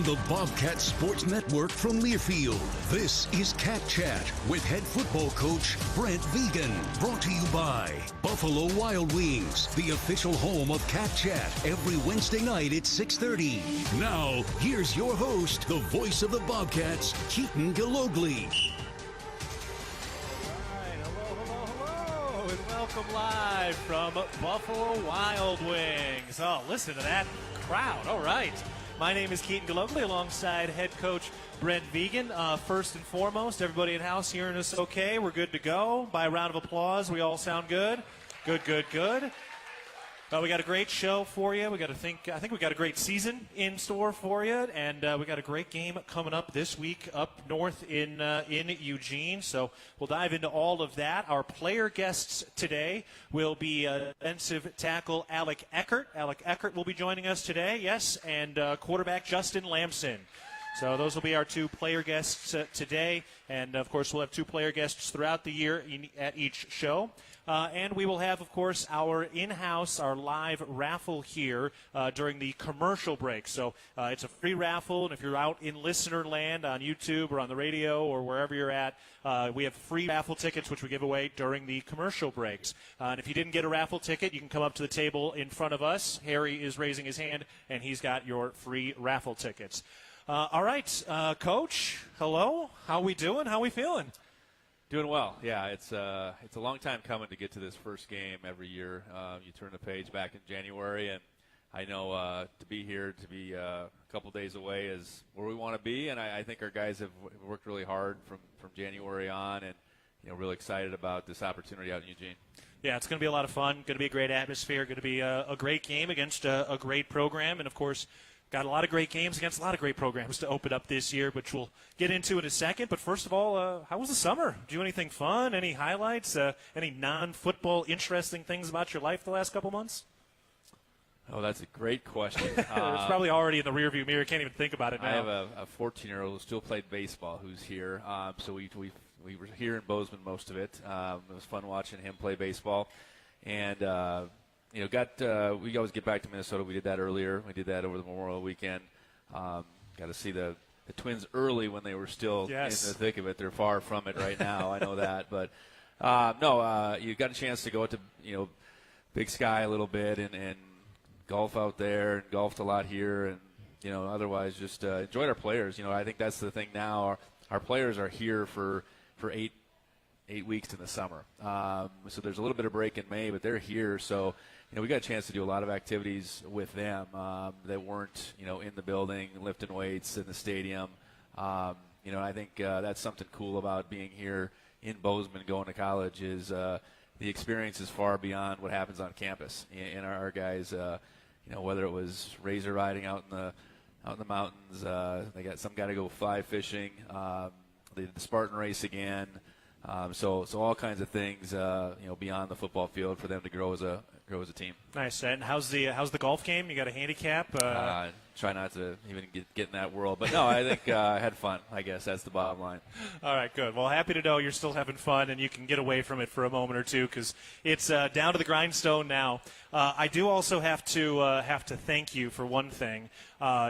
On the Bobcats Sports Network from Learfield, this is Cat Chat with head football coach Brent Vigen. Brought to you by Buffalo Wild Wings, the official home of Cat Chat, every Wednesday night at 6:30. Now, here's your host, the voice of the Bobcats, Keaton Gillogly. Hello, and welcome live from Buffalo Wild Wings. Oh, listen to that crowd. All right. My name is Keaton Gillogly alongside head coach Brent Vigen. First and foremost, everybody in house hearing us okay? We're good to go. By a round of applause, we all sound good? Good. We got a great show for you. I think we got a great season in store for you, and we got a great game coming up this week up north in Eugene. So we'll dive into all of that. Our player guests today will be defensive tackle Alec Eckert. Alec Eckert will be joining us today, yes, and quarterback Justin Lamson. So those will be our two player guests today, and of course we'll have two player guests throughout the year at each show. And we will have, of course, our live raffle here during the commercial break. So it's a free raffle, and if you're out in listener land on YouTube or on the radio or wherever you're at, we have free raffle tickets, which we give away during the commercial breaks. And if you didn't get a raffle ticket, you can come up to the table in front of us. Harry is raising his hand, and he's got your free raffle tickets. All right, Coach, hello. How we doing? How we feeling? Doing well. Yeah, it's a long time coming to get to this first game every year. You turn the page back in January, and I know to be here, to be a couple days away is where we want to be, and I think our guys have worked really hard from January on, and really excited about this opportunity out in Eugene. Yeah, it's going to be a lot of fun. Going to be a great atmosphere. Going to be a great game against a great program, and of course, got a lot of great games against a lot of great programs to open up this year, which we'll get into in a second. But first of all, how was the summer? Did you do anything fun? Any highlights? Any non-football interesting things about your life the last couple months? Oh, that's a great question. It's probably already in the rearview mirror. Can't even think about it now. I have a 14-year-old who still played baseball who's here. So we were here in Bozeman most of it. It was fun watching him play baseball. And we always get back to Minnesota. We did that earlier. We did that over the Memorial Weekend. Got to see the Twins early when they were still in the thick of it. They're far from it right now. I know that. But, you got a chance to go to, Big Sky a little bit and golf out there and golfed a lot here. And, otherwise just enjoyed our players. I think that's the thing now. Our players are here for 8 weeks in the summer. So there's a little bit of break in May, but they're here. So, we got a chance to do a lot of activities with them that weren't, in the building, lifting weights in the stadium. I think that's something cool about being here in Bozeman going to college is the experience is far beyond what happens on campus. And our guys, whether it was razor riding out in the mountains, they got some got to go fly fishing. They did the Spartan race again. So all kinds of things, beyond the football field for them to grow as a team. Nice. And how's the golf game? You got a handicap? Try not to even get in that world. But, no, I think I had fun, I guess. That's the bottom line. All right, good. Well, happy to know you're still having fun and you can get away from it for a moment or two because it's down to the grindstone now. I do also have to thank you for one thing.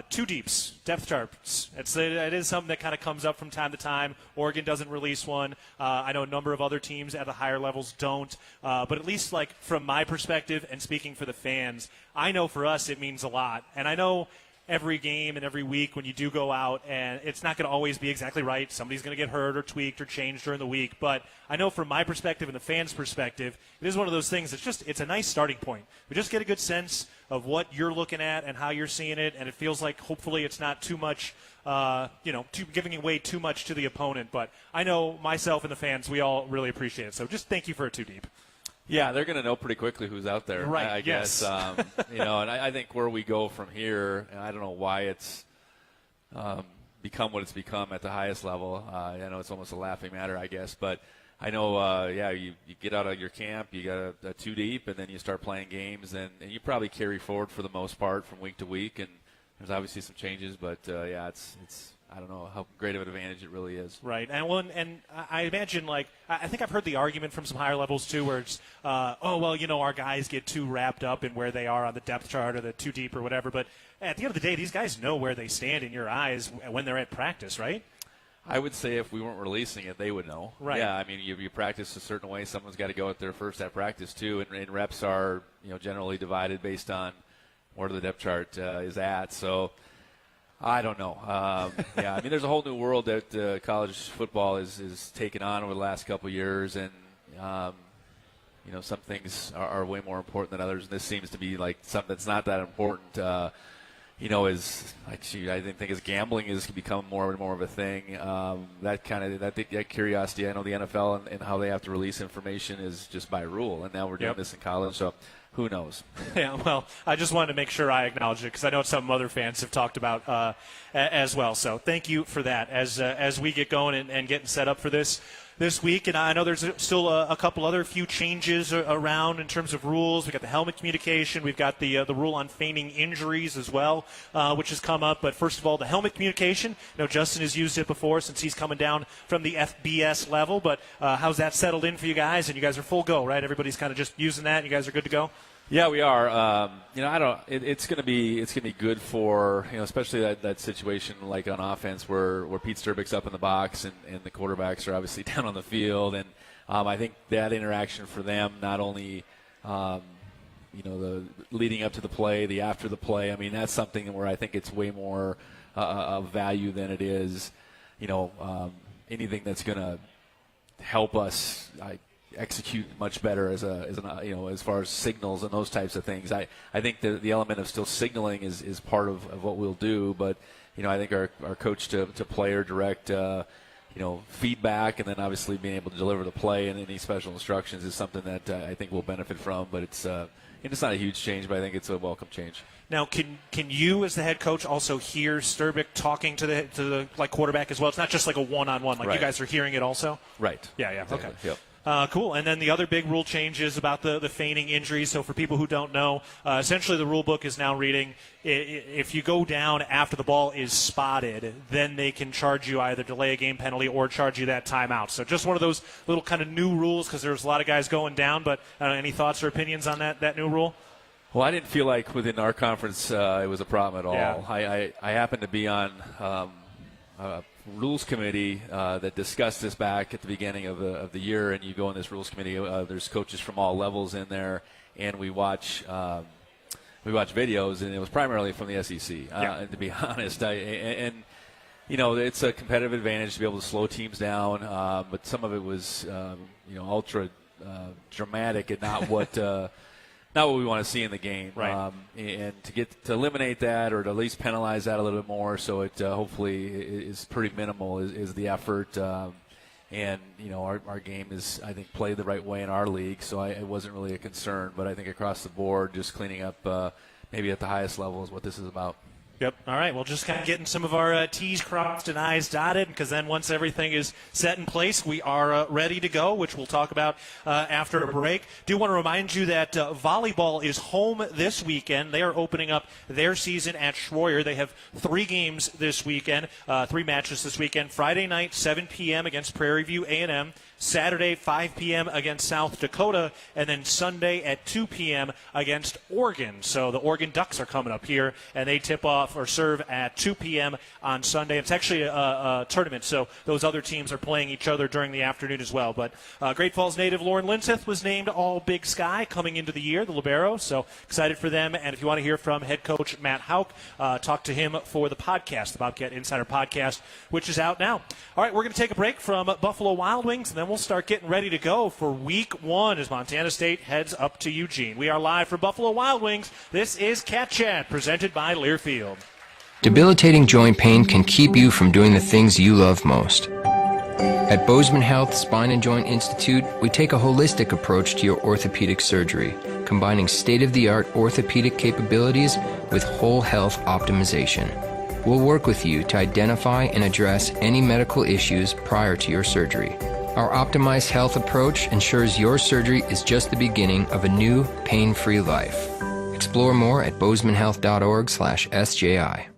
Two deeps, depth charts. It is something that kind of comes up from time to time. Oregon doesn't release one. I know a number of other teams at the higher levels don't. But at least, from my perspective and speaking for the fans, I know for us it means a lot. And I know every game and every week when you do go out, and it's not going to always be exactly right. Somebody's going to get hurt or tweaked or changed during the week. But I know from my perspective and the fans' perspective, it is one of those things that's it's a nice starting point. We just get a good sense of what you're looking at and how you're seeing it, and it feels like hopefully it's not too much, giving away too much to the opponent. But I know myself and the fans, we all really appreciate it. So just thank you for a two deep. Yeah, they're going to know pretty quickly who's out there, right, I guess. And I think where we go from here, and I don't know why it's become what it's become at the highest level. I know it's almost a laughing matter, I guess. But I know, you get out of your camp, you got a two deep, and then you start playing games, and you probably carry forward for the most part from week to week. And there's obviously some changes, but, it's I don't know how great of an advantage it really is. Right, and I imagine, like, I think I've heard the argument from some higher levels too, where it's, our guys get too wrapped up in where they are on the depth chart or the too deep or whatever. But at the end of the day, these guys know where they stand in your eyes when they're at practice, right? I would say if we weren't releasing it, they would know. Right. Yeah, I mean, you practice a certain way. Someone's got to go out there first at practice too, and reps are generally divided based on where the depth chart is at. So I don't know. I mean, there's a whole new world that college football is taken on over the last couple of years, and some things are way more important than others. And this seems to be like something that's not that important. I think as gambling has become more and more of a thing, that curiosity. I know the NFL and how they have to release information is just by rule, and now we're doing this in college, so who knows? Yeah, well, I just wanted to make sure I acknowledged it because I know some other fans have talked about as well. So thank you for that as we get going and getting set up for this week. And I know there's still a couple other few changes around in terms of rules. We've got the helmet communication. We've got the rule on feigning injuries as well, which has come up. But first of all, the helmet communication. Justin has used it before since he's coming down from the FBS level. But how's that settled in for you guys? And you guys are full go, right? Everybody's kind of just using that. And you guys are good to go? Yeah, we are. It's going to be good for especially that situation like on offense where Pete Sturbick's up in the box and the quarterbacks are obviously down on the field, and I think that interaction for them, not only the leading up to the play, the after the play. I mean, that's something where I think it's way more of value than it is anything that's going to help us execute much better as far as signals and those types of things. I think the element of still signaling is part of what we'll do, but I think our coach to player direct feedback, and then obviously being able to deliver the play and any special instructions is something that I think we'll benefit from. But it's not a huge change, but I think it's a welcome change. Now, can you as the head coach also hear Sturbick talking to the quarterback as well? It's not just like a one-on-one. Right. You guys are hearing it also? Right. Yeah. Exactly. Okay. Yep. Cool. And then the other big rule change is about the feigning injuries. So for people who don't know, essentially the rule book is now reading, if you go down after the ball is spotted, then they can charge you either delay a game penalty or charge you that timeout. So just one of those little kind of new rules because there's a lot of guys going down. But any thoughts or opinions on that new rule? Well, I didn't feel like within our conference it was a problem at all. Yeah. I happened to be on rules committee that discussed this back at the beginning of the year, and you go in this rules committee. There's coaches from all levels in there, and we watch videos, and it was primarily from the SEC. And to be honest, it's a competitive advantage to be able to slow teams down, but some of it was ultra dramatic and not what. Not what we want to see in the game, right. And to eliminate that or to at least penalize that a little bit more, so it hopefully is pretty minimal is the effort. And our game is, I think, played the right way in our league, so it wasn't really a concern. But I think across the board, just cleaning up maybe at the highest level is what this is about. Yep. All right. Well, just kind of getting some of our T's crossed and I's dotted, because then once everything is set in place, we are ready to go, which we'll talk about after a break. Do want to remind you that volleyball is home this weekend. They are opening up their season at Schroyer. They have 3 games this weekend, 3 matches this weekend. Friday night, 7 p.m. against Prairie View A&M. Saturday, 5 p.m. against South Dakota, and then Sunday at 2 p.m. against Oregon. So the Oregon Ducks are coming up here, and they tip off or serve at 2 p.m. on Sunday. It's actually a tournament, so those other teams are playing each other during the afternoon as well. But Great Falls native Lauren Linseth was named All Big Sky coming into the year, the libero, so excited for them. And if you want to hear from head coach Matt Houck, talk to him for the podcast, the Bobcat Insider Podcast, which is out now. All right, we're going to take a break from Buffalo Wild Wings, and then we'll start getting ready to go for week 1 as Montana State heads up to Eugene. We are live from Buffalo Wild Wings. This is Cat Chat, presented by Learfield. Debilitating joint pain can keep you from doing the things you love most. At Bozeman Health Spine and Joint Institute, we take a holistic approach to your orthopedic surgery, combining state-of-the-art orthopedic capabilities with whole health optimization. We'll work with you to identify and address any medical issues prior to your surgery. Our optimized health approach ensures your surgery is just the beginning of a new, pain-free life. Explore more at bozemanhealth.org/SJI.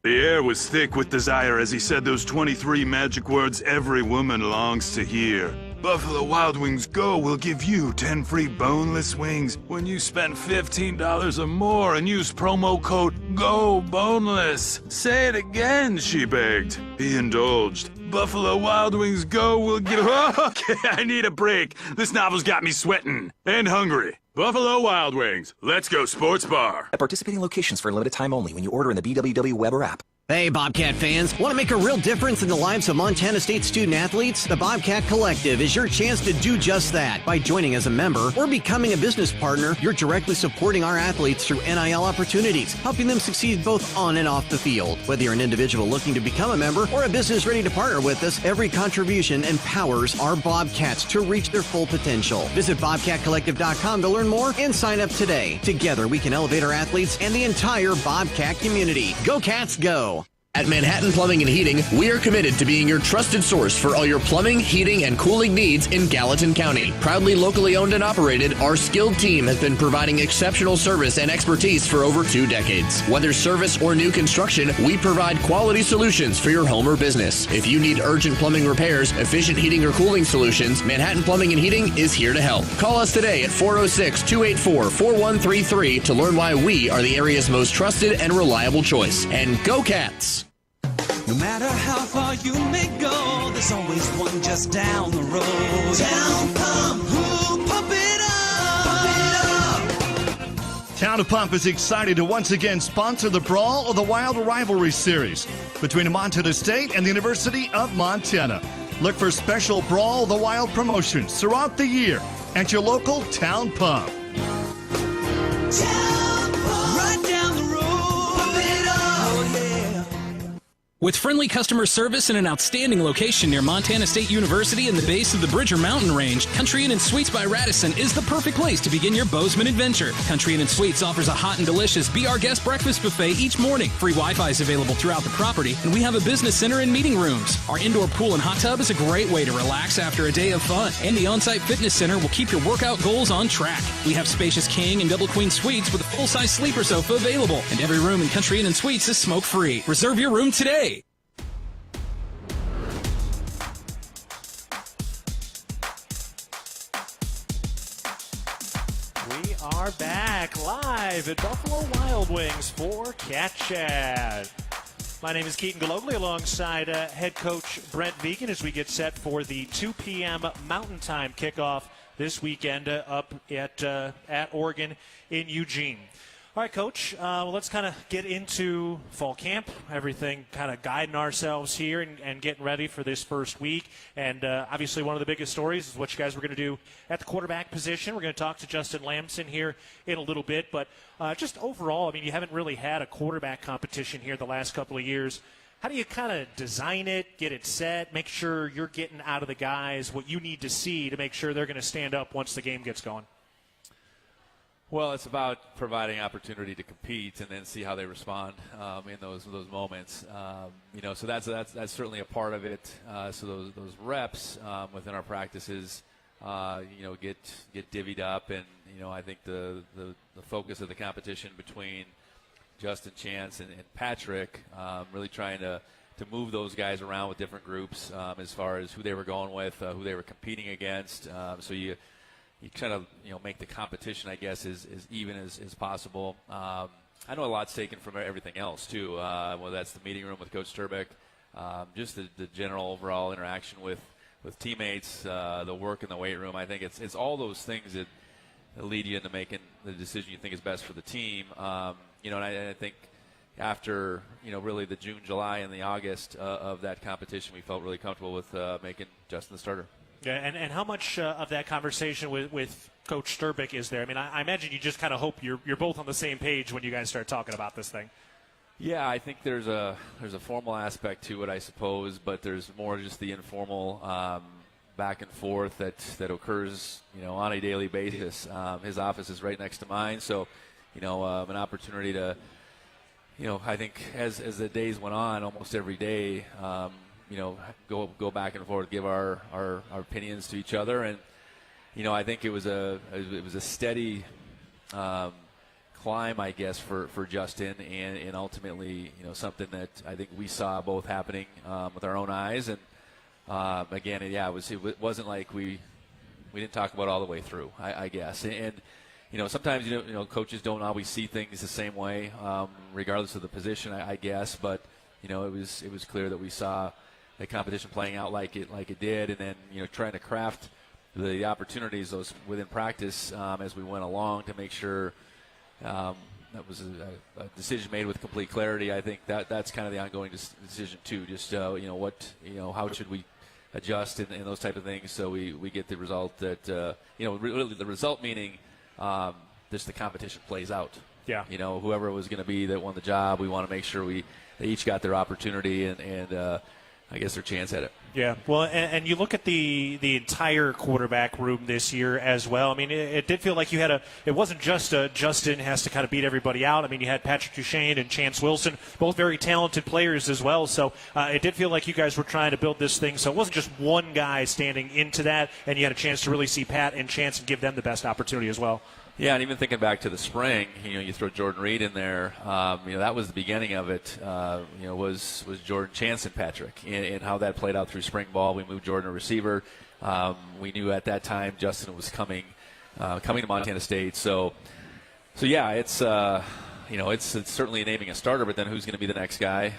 The air was thick with desire as he said those 23 magic words every woman longs to hear. Buffalo Wild Wings Go will give you 10 free boneless wings when you spend $15 or more and use promo code GOBONELESS. Say it again, she begged. He indulged. Buffalo Wild Wings Go will give... Okay, I need a break. This novel's got me sweating and hungry. Buffalo Wild Wings. Let's go sports bar. At participating locations for a limited time only when you order in the BWW web or app. Hey, Bobcat fans. Want to make a real difference in the lives of Montana State student-athletes? The Bobcat Collective is your chance to do just that. By joining as a member or becoming a business partner, you're directly supporting our athletes through NIL opportunities, helping them succeed both on and off the field. Whether you're an individual looking to become a member or a business ready to partner with us, every contribution empowers our Bobcats to reach their full potential. Visit BobcatCollective.com to learn more and sign up today. Together, we can elevate our athletes and the entire Bobcat community. Go Cats, go! At Manhattan Plumbing and Heating, we are committed to being your trusted source for all your plumbing, heating, and cooling needs in Gallatin County. Proudly locally owned and operated, our skilled team has been providing exceptional service and expertise for over 2 decades. Whether service or new construction, we provide quality solutions for your home or business. If you need urgent plumbing repairs, efficient heating or cooling solutions, Manhattan Plumbing and Heating is here to help. Call us today at 406-284-4133 to learn why we are the area's most trusted and reliable choice. And go Cats! No matter how far you may go, there's always one just down the road. Town Pump, who pump it up, pump it up. Town of Pump is excited to once again sponsor the Brawl of the Wild Rivalry Series between Montana State and the University of Montana. Look for special Brawl of the Wild promotions throughout the year at your local Town Pump. Town Pump, right down the road, pump it up, oh yeah. With friendly customer service and an outstanding location near Montana State University and the base of the Bridger Mountain Range, Country Inn & Suites by Radisson is the perfect place to begin your Bozeman adventure. Country Inn & Suites offers a hot and delicious Be Our Guest breakfast buffet each morning. Free Wi-Fi is available throughout the property, and we have a business center and meeting rooms. Our indoor pool and hot tub is a great way to relax after a day of fun, and the on-site fitness center will keep your workout goals on track. We have spacious king and double queen suites with a full-size sleeper sofa available, and every room in Country Inn & Suites is smoke-free. Reserve your room today. We are back live at Buffalo Wild Wings for Cat Chat. My name is Keaton Gillogly alongside head coach Brent Vigen as we get set for the 2 p.m. Mountain Time kickoff this weekend up at Oregon in Eugene. All right, Coach, let's kind of get into fall camp, everything kind of guiding ourselves here and getting ready for this first week. And obviously one of the biggest stories is what you guys were going to do at the quarterback position. We're going to talk to Justin Lamson here in a little bit. But just overall, I mean, you haven't really had a quarterback competition here the last couple of years. How do you kind of design it, get it set, make sure you're getting out of the guys what you need to see to make sure they're going to stand up once the game gets going? Well, it's about providing opportunity to compete and then see how they respond in those moments. So that's certainly a part of it. So those reps within our practices, get divvied up, and I think the focus of the competition between Justin Chance and Patrick, really trying to move those guys around with different groups as far as who they were going with, who they were competing against. So you kind of make the competition, I guess, as even as possible. I know a lot's taken from everything else too, whether that's the meeting room with Coach Sturbeck, just the general overall interaction with teammates, the work in the weight room. I think it's all those things that lead you into making the decision you think is best for the team. And I think after really the June, July, and the August of that competition, we felt really comfortable with making Justin the starter. Yeah, and how much of that conversation with Coach Sturbeck is there? I mean, I imagine you just kind of hope you're both on the same page when you guys start talking about this thing. Yeah, I think there's a formal aspect to it, I suppose, but there's more just the informal back and forth that occurs, on a daily basis. His office is right next to mine, so an opportunity to, I think as the days went on, almost every day. Go back and forth, give our opinions to each other, and I think it was a steady climb, I guess, for Justin, and ultimately, something that I think we saw both happening with our own eyes. And again, it wasn't like we didn't talk about it all the way through, I guess. And sometimes coaches don't always see things the same way, regardless of the position, I guess. But it was clear that we saw the competition playing out like it did, and then trying to craft the opportunities those within practice as we went along to make sure that was a decision made with complete clarity. I think that's kind of the ongoing decision too. Just how should we adjust and those type of things so we get the result that really the result meaning just the competition plays out. Yeah. Whoever it was going to be that won the job, we want to make sure they each got their opportunity and I guess their chance at it. Yeah, well, and you look at the entire quarterback room this year as well. I mean, it did feel like you had it wasn't just Justin has to kind of beat everybody out. I mean, you had Patrick Duchesne and Chance Wilson, both very talented players as well. So it did feel like you guys were trying to build this thing. So it wasn't just one guy standing into that, and you had a chance to really see Pat and Chance and give them the best opportunity as well. Yeah, and even thinking back to the spring, you throw Jordan Reed in there. That was the beginning of it. Was Jordan, Chance, and Patrick, and how that played out through spring ball. We moved Jordan to receiver. We knew at that time Justin was coming to Montana State. So yeah, it's certainly naming a starter, but then who's going to be the next guy?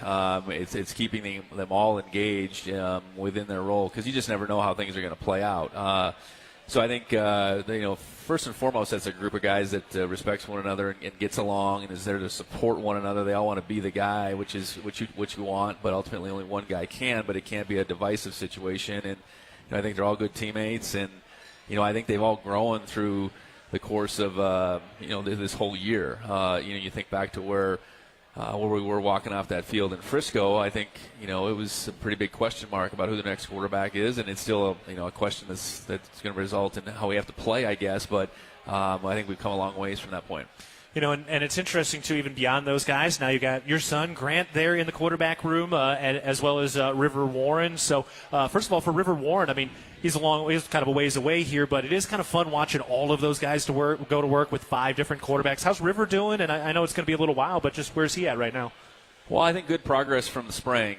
It's keeping them all engaged within their role because you just never know how things are going to play out. So I think first and foremost, that's a group of guys that respects one another and gets along and is there to support one another. They all want to be the guy, which you want, but ultimately only one guy can. But it can't be a divisive situation. And I think they're all good teammates, and I think they've all grown through the course of this whole year. You think back to where we were walking off that field in Frisco. I think it was a pretty big question mark about who the next quarterback is, and it's still a question that's going to result in how we have to play, I guess. But I think we've come a long ways from that point. And it's interesting, too, even beyond those guys. Now you got your son, Grant, there in the quarterback room, as well as River Warren. So, first of all, for River Warren, I mean, he's kind of a ways away here, but it is kind of fun watching all of those guys go to work with 5 different quarterbacks. How's River doing? And I know it's going to be a little while, but just where's he at right now? Well, I think good progress from the spring.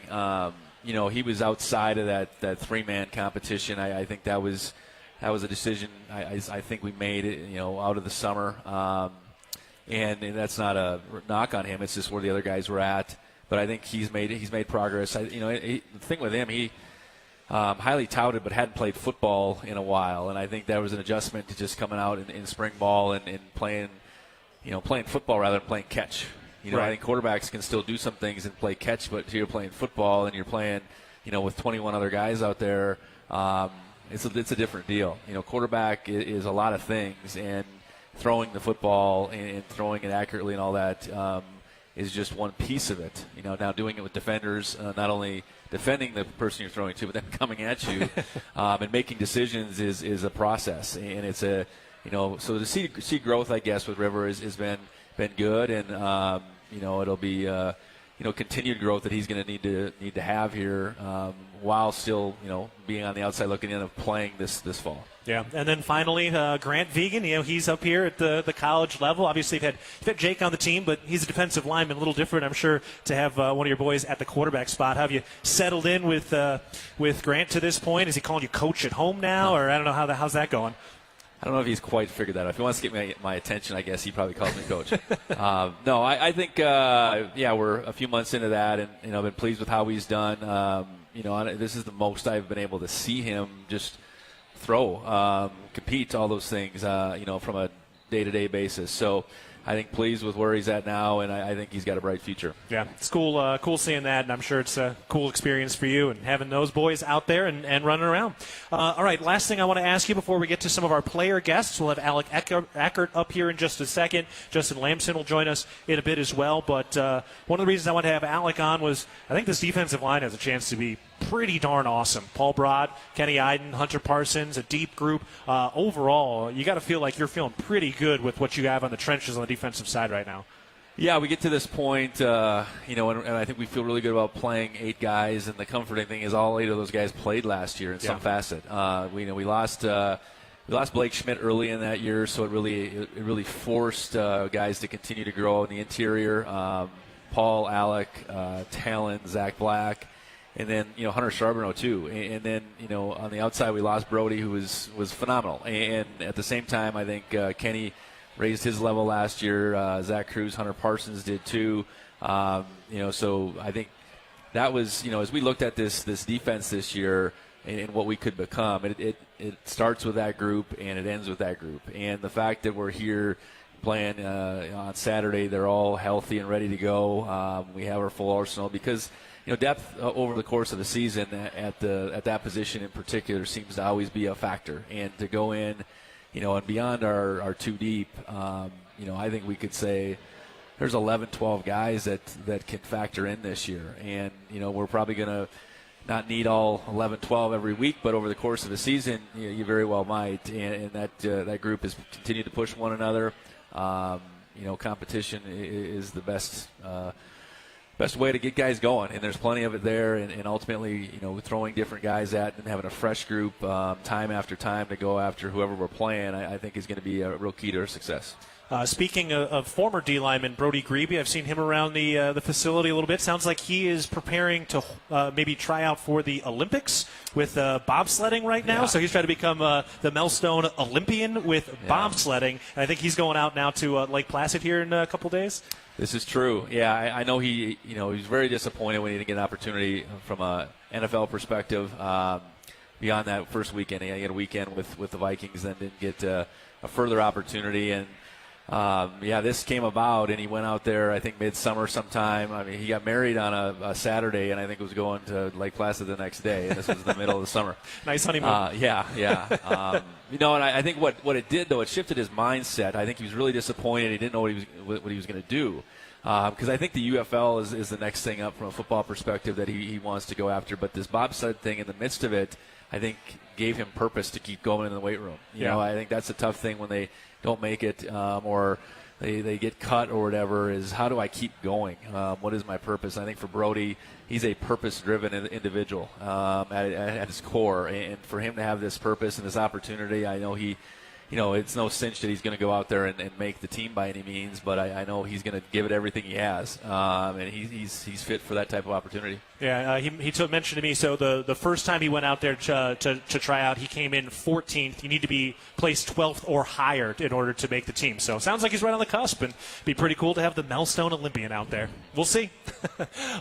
He was outside of that 3-man competition. I think that was a decision I think we made out of the summer. And that's not a knock on him. It's just where the other guys were at. But I think he's made progress. The thing with him, he highly touted but hadn't played football in a while. And I think that was an adjustment to just coming out in spring ball and playing football rather than playing catch. Right. I think quarterbacks can still do some things and play catch, but you're playing football and you're playing, with 21 other guys out there. It's a different deal. Quarterback is a lot of things, and throwing the football and throwing it accurately and all that is just one piece of it. Now doing it with defenders, not only defending the person you're throwing to, but then coming at you and making decisions is a process. And it's so to see growth, I guess, with River has been good, and it'll be continued growth that he's going to need to have here while still being on the outside looking in of playing this fall. Yeah, and then finally, Grant Vigen, he's up here at the college level. Obviously, you've had Jake on the team, but he's a defensive lineman, a little different, I'm sure, to have one of your boys at the quarterback spot. How have you settled in with Grant to this point? Is he calling you coach at home now, or I don't know how's that going? I don't know if he's quite figured that out. If he wants to get my attention, I guess he probably calls me coach. No, I think, we're a few months into that, and I've been pleased with how he's done. This is the most I've been able to see him just throw, compete, all those things, from a day-to-day basis. So I think pleased with where he's at now, and I think he's got a bright future. Yeah, it's cool seeing that, and I'm sure it's a cool experience for you and having those boys out there and running around. All right, last thing I want to ask you before we get to some of our player guests. We'll have Alec Eckert up here in just a second. Justin Lamson will join us in a bit as well. But one of the reasons I wanted to have Alec on was I think this defensive line has a chance to be pretty darn awesome. Paul Broad, Kenny Iden, Hunter Parsons, a deep group. Overall, you got to feel like you're feeling pretty good with what you have on the trenches on the defensive side right now. Yeah, we get to this point, and I think we feel really good about playing 8 guys, and the comforting thing is all 8 of those guys played last year in some facet. We lost we lost Blake Schmidt early in that year, so it really forced guys to continue to grow in the interior. Paul, Alec, Talon, Zach Black, and then Hunter Charbonneau too. And then on the outside we lost Brody, who was phenomenal. And at the same time, I think Kenny raised his level last year. Zach Cruz, Hunter Parsons did too. So I think that was as we looked at this defense this year and what we could become, it starts with that group and it ends with that group. And the fact that we're here playing on Saturday, they're all healthy and ready to go. We have our full arsenal because depth over the course of the season at that position in particular seems to always be a factor. And to go in, and beyond our two deep, I think we could say there's 11, 12 guys that can factor in this year. And we're probably going to not need all 11, 12 every week, but over the course of the season, you very well might. And that group has continued to push one another. Competition is the best way to get guys going, and there's plenty of it there. And ultimately, throwing different guys at and having a fresh group time after time to go after whoever we're playing, I think is going to be a real key to our success. Speaking of former D lineman Brody Grebe, I've seen him around the facility a little bit. Sounds like he is preparing to maybe try out for the Olympics with bobsledding right now. Yeah. So he's trying to become the Melstone Olympian with bobsledding. And I think he's going out now to Lake Placid here in a couple days. This is true. Yeah, I know he was very disappointed when he didn't get an opportunity from a NFL perspective. Beyond that first weekend, he had a weekend with the Vikings, then didn't get a further opportunity. And this came about, and he went out there, I think, midsummer sometime. I mean, he got married on a Saturday, and I think was going to Lake Placid the next day. And this was the middle of the summer. Nice honeymoon. And I think what it did, though, it shifted his mindset. I think he was really disappointed. He didn't know what he was going to do. Because I think the UFL is the next thing up from a football perspective that he wants to go after. But this bobsled thing in the midst of it, I think, gave him purpose to keep going in the weight room. You know, I think that's a tough thing when they don't make it or they get cut or whatever, is how do I keep going? What is my purpose? I think for Brody, he's a purpose-driven individual at his core. And for him to have this purpose and this opportunity, I know it's no cinch that he's going to go out there and make the team by any means, but I know he's going to give it everything he has, and he's fit for that type of opportunity. Yeah, he mentioned to me, so the first time he went out there to try out, he came in 14th. You need to be placed 12th or higher in order to make the team. So it sounds like he's right on the cusp, and be pretty cool to have the Melstone Olympian out there. We'll see.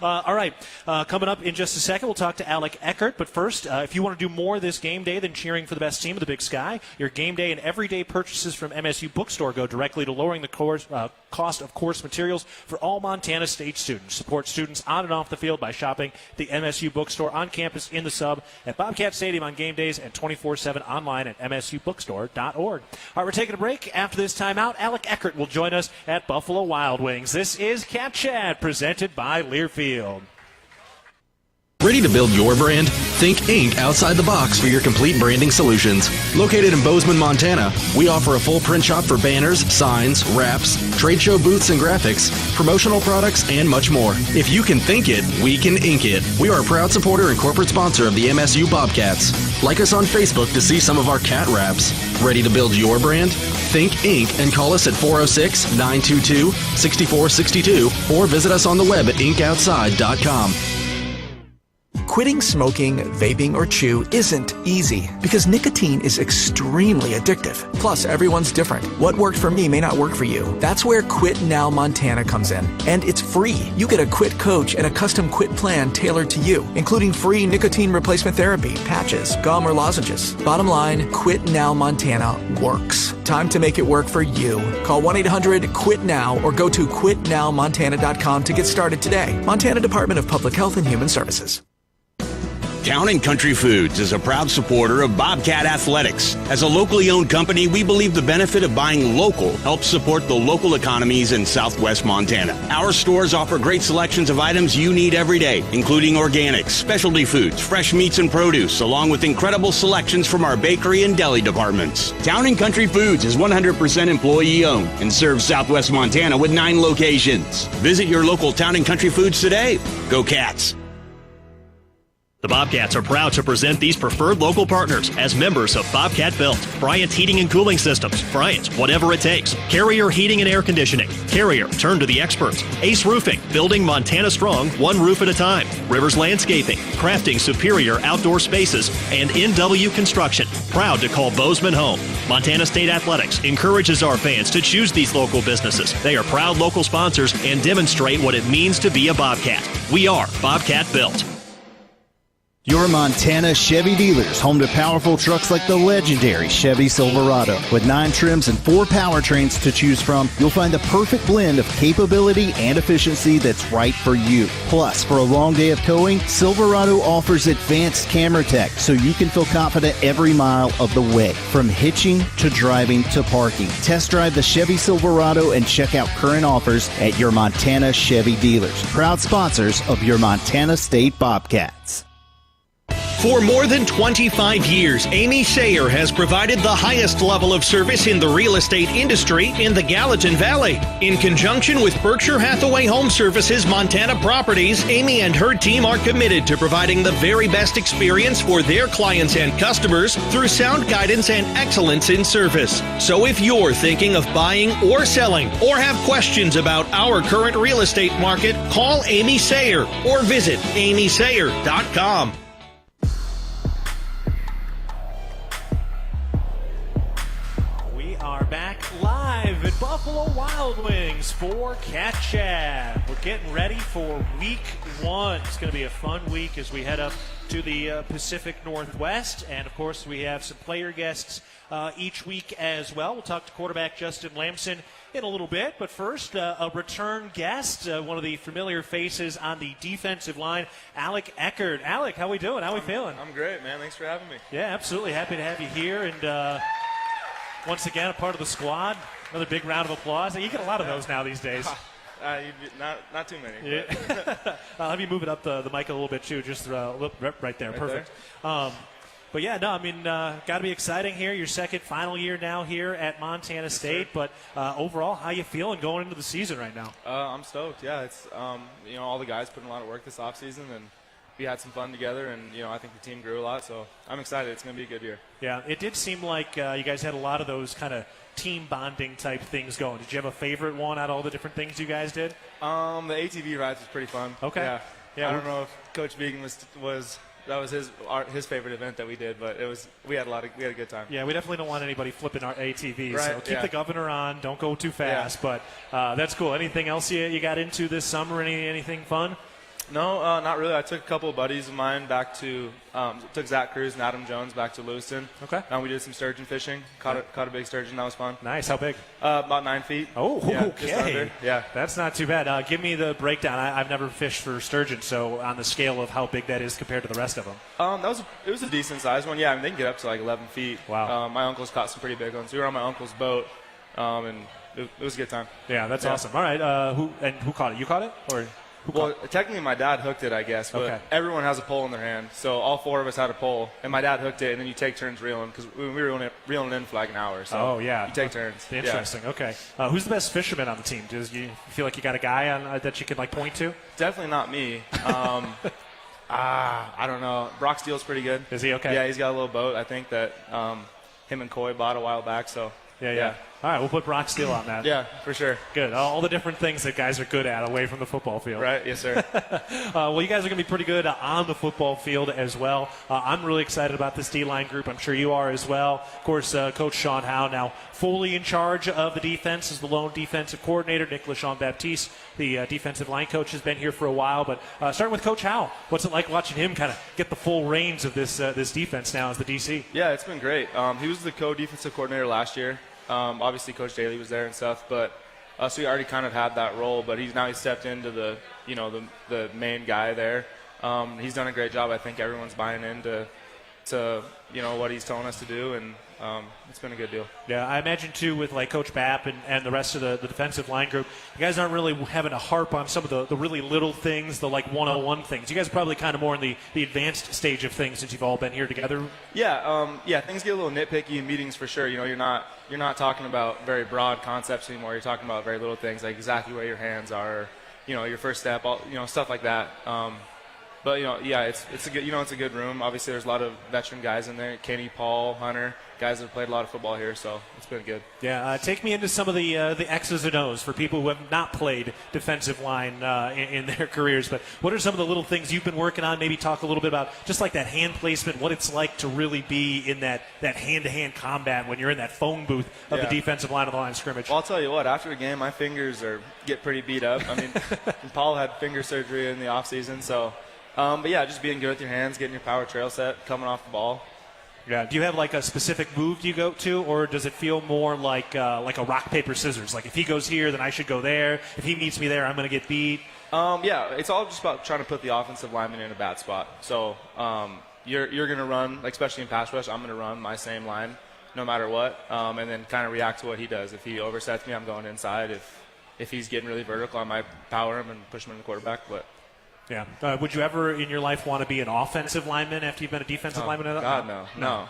All right, coming up in just a second, we'll talk to Alec Eckert. But first, if you want to do more this game day than cheering for the best team of the Big Sky, your game day and everyday purchases from MSU Bookstore go directly to lowering the cost of course materials for all Montana State students. Support students on and off the field by shopping the MSU Bookstore on campus, in the sub, at Bobcat Stadium on game days, and 24/7 online at msubookstore.org. All right, we're taking a break. After this timeout, Alec Eckert will join us at Buffalo Wild Wings. This is Cat Chat, presented by Learfield. Ready to build your brand? Think Inc. outside the box for your complete branding solutions. Located in Bozeman, Montana, we offer a full print shop for banners, signs, wraps, trade show booths and graphics, promotional products, and much more. If you can think it, we can ink it. We are a proud supporter and corporate sponsor of the MSU Bobcats. Like us on Facebook to see some of our cat wraps. Ready to build your brand? Think Inc. and call us at 406-922-6462 or visit us on the web at inkoutside.com. Quitting smoking, vaping, or chew isn't easy because nicotine is extremely addictive. Plus, everyone's different. What worked for me may not work for you. That's where Quit Now Montana comes in. And it's free. You get a quit coach and a custom quit plan tailored to you, including free nicotine replacement therapy, patches, gum, or lozenges. Bottom line, Quit Now Montana works. Time to make it work for you. Call 1-800-QUIT-NOW or go to quitnowmontana.com to get started today. Montana Department of Public Health and Human Services. Town & Country Foods is a proud supporter of Bobcat Athletics. As a locally owned company, we believe the benefit of buying local helps support the local economies in southwest Montana. Our stores offer great selections of items you need every day, including organics, specialty foods, fresh meats and produce, along with incredible selections from our bakery and deli departments. Town & Country Foods is 100% employee-owned and serves southwest Montana with 9 locations. Visit your local Town & Country Foods today. Go Cats! The Bobcats are proud to present these preferred local partners as members of Bobcat Built, Bryant Heating and Cooling Systems, Bryant, whatever it takes, Carrier Heating and Air Conditioning, Carrier, turn to the experts, Ace Roofing, building Montana strong, one roof at a time, Rivers Landscaping, crafting superior outdoor spaces, and NW Construction, proud to call Bozeman home. Montana State Athletics encourages our fans to choose these local businesses. They are proud local sponsors and demonstrate what it means to be a Bobcat. We are Bobcat Built. Your Montana Chevy dealers, home to powerful trucks like the legendary Chevy Silverado. With 9 trims and 4 powertrains to choose from, you'll find the perfect blend of capability and efficiency that's right for you. Plus, for a long day of towing, Silverado offers advanced camera tech so you can feel confident every mile of the way. From hitching to driving to parking. Test drive the Chevy Silverado and check out current offers at your Montana Chevy dealers. Proud sponsors of your Montana State Bobcats. For more than 25 years, Amy Sayer has provided the highest level of service in the real estate industry in the Gallatin Valley. In conjunction with Berkshire Hathaway Home Services Montana Properties, Amy and her team are committed to providing the very best experience for their clients and customers through sound guidance and excellence in service. So if you're thinking of buying or selling or have questions about our current real estate market, call Amy Sayer or visit amysayer.com. Back live at Buffalo Wild Wings for Cat Chat. We're getting ready for week 1. It's going to be a fun week as we head up to the Pacific Northwest. And, of course, we have some player guests each week as well. We'll talk to quarterback Justin Lamson in a little bit. But first, a return guest, one of the familiar faces on the defensive line, Alec Eckert. Alec, how we doing? How we feeling? I'm great, man. Thanks for having me. Yeah, absolutely. Happy to have you here. And once again, a part of the squad. Another big round of applause. You get a lot of those now these days. Not too many. Yeah. I'll have you move it up the mic a little bit, too. Just right there. Perfect. But, yeah, no, I mean, got to be exciting here. Your second final year now here at Montana State. But overall, how you feeling going into the season right now? I'm stoked. Yeah, it's all the guys put in a lot of work this offseason, and we had some fun together, and I think the team grew a lot, so I'm excited. It's going to be a good year. Yeah, it did seem like you guys had a lot of those kind of team bonding type things going. Did you have a favorite one out of all the different things you guys did? The ATV rides was pretty fun. Okay. Yeah. I don't know if Coach Vigen was his favorite event that we did, but we had a good time. Yeah, we definitely don't want anybody flipping our ATVs. Right, so keep the governor on. Don't go too fast. Yeah. But that's cool. Anything else you got into this summer? Anything fun? No, not really. I took a couple of buddies of mine back to took Zach Cruz and Adam Jones back to Lewiston. Okay. We did some sturgeon fishing. Caught a big sturgeon. That was fun. Nice. How big? About 9 feet. Oh, yeah, okay. Just under. Yeah. That's not too bad. Give me the breakdown. I've never fished for sturgeon, so on the scale of how big that is compared to the rest of them. It was a decent sized one. Yeah, I mean, they can get up to like 11 feet. Wow. My uncle's caught some pretty big ones. We were on my uncle's boat, and it was a good time. Yeah, that's awesome. All right. Who caught it? You caught it, or? Well, technically my dad hooked it, I guess, but everyone has a pole in their hand, so all 4 of us had a pole, and my dad hooked it, and then you take turns reeling, because we were reeling in for like an hour, so you take turns. Interesting, okay. Who's the best fisherman on the team? Do you feel like you got a guy on that you can point to? Definitely not me. I don't know. Brock Steele's pretty good. Is he okay? Yeah, he's got a little boat, I think, that him and Coy bought a while back, so. Yeah. All right, we'll put Brock Steele on that. Yeah, for sure. Good. All the different things that guys are good at away from the football field. Right, yes, sir. Well, you guys are going to be pretty good on the football field as well. I'm really excited about this D-line group. I'm sure you are as well. Of course, Coach Sean Howe now fully in charge of the defense as the lone defensive coordinator. Nicholas Jean-Baptiste, the defensive line coach, has been here for a while. But starting with Coach Howe, what's it like watching him kind of get the full reins of this defense now as the DC? Yeah, it's been great. He was the co-defensive coordinator last year. Obviously, Coach Daly was there and stuff, but so he already kind of had that role. But he's stepped into the main guy there. He's done a great job. I think everyone's buying into what he's telling us to do, and it's been a good deal. Yeah, I imagine too with Coach Bapp and the rest of the defensive line group, you guys aren't really having to harp on some of the really little things, the 101 things. You guys are probably kind of more in the advanced stage of things since you've all been here together. Yeah, things get a little nitpicky in meetings for sure. You're not talking about very broad concepts anymore. You're talking about very little things like exactly where your hands are, your first step, stuff like that. But it's a good it's a good room. Obviously, there's a lot of veteran guys in there. Kenny, Paul, Hunter, guys that have played a lot of football here, so it's been good. Yeah, take me into some of the X's and O's for people who have not played defensive line in their careers. But what are some of the little things you've been working on? Maybe talk a little bit about just like that hand placement, what it's like to really be in that hand-to-hand combat when you're in that phone booth of the defensive line of the line of scrimmage. Well, I'll tell you what, after a game, my fingers get pretty beat up. I mean, Paul had finger surgery in the offseason, so but yeah, just being good with your hands, getting your power trail set, coming off the ball. Yeah. Do you have like a specific move you go to, or does it feel more like a rock paper scissors? Like if he goes here, then I should go there. If he meets me there, I'm going to get beat. Yeah, it's all just about trying to put the offensive lineman in a bad spot. So you're going to run, like especially in pass rush, I'm going to run my same line no matter what, and then kind of react to what he does. If he oversets me, I'm going inside. If he's getting really vertical, I might power him and push him in the quarterback. But yeah. Would you ever in your life want to be an offensive lineman after you've been a defensive lineman? God, no.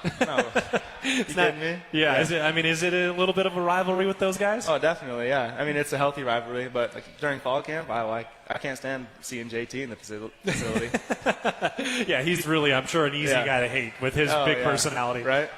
You kidding me? Yeah. Is it a little bit of a rivalry with those guys? Oh, definitely, yeah. I mean, it's a healthy rivalry, but during fall camp, I can't stand seeing JT in the facility. Yeah, he's really, I'm sure, an easy guy to hate with his big personality. Right?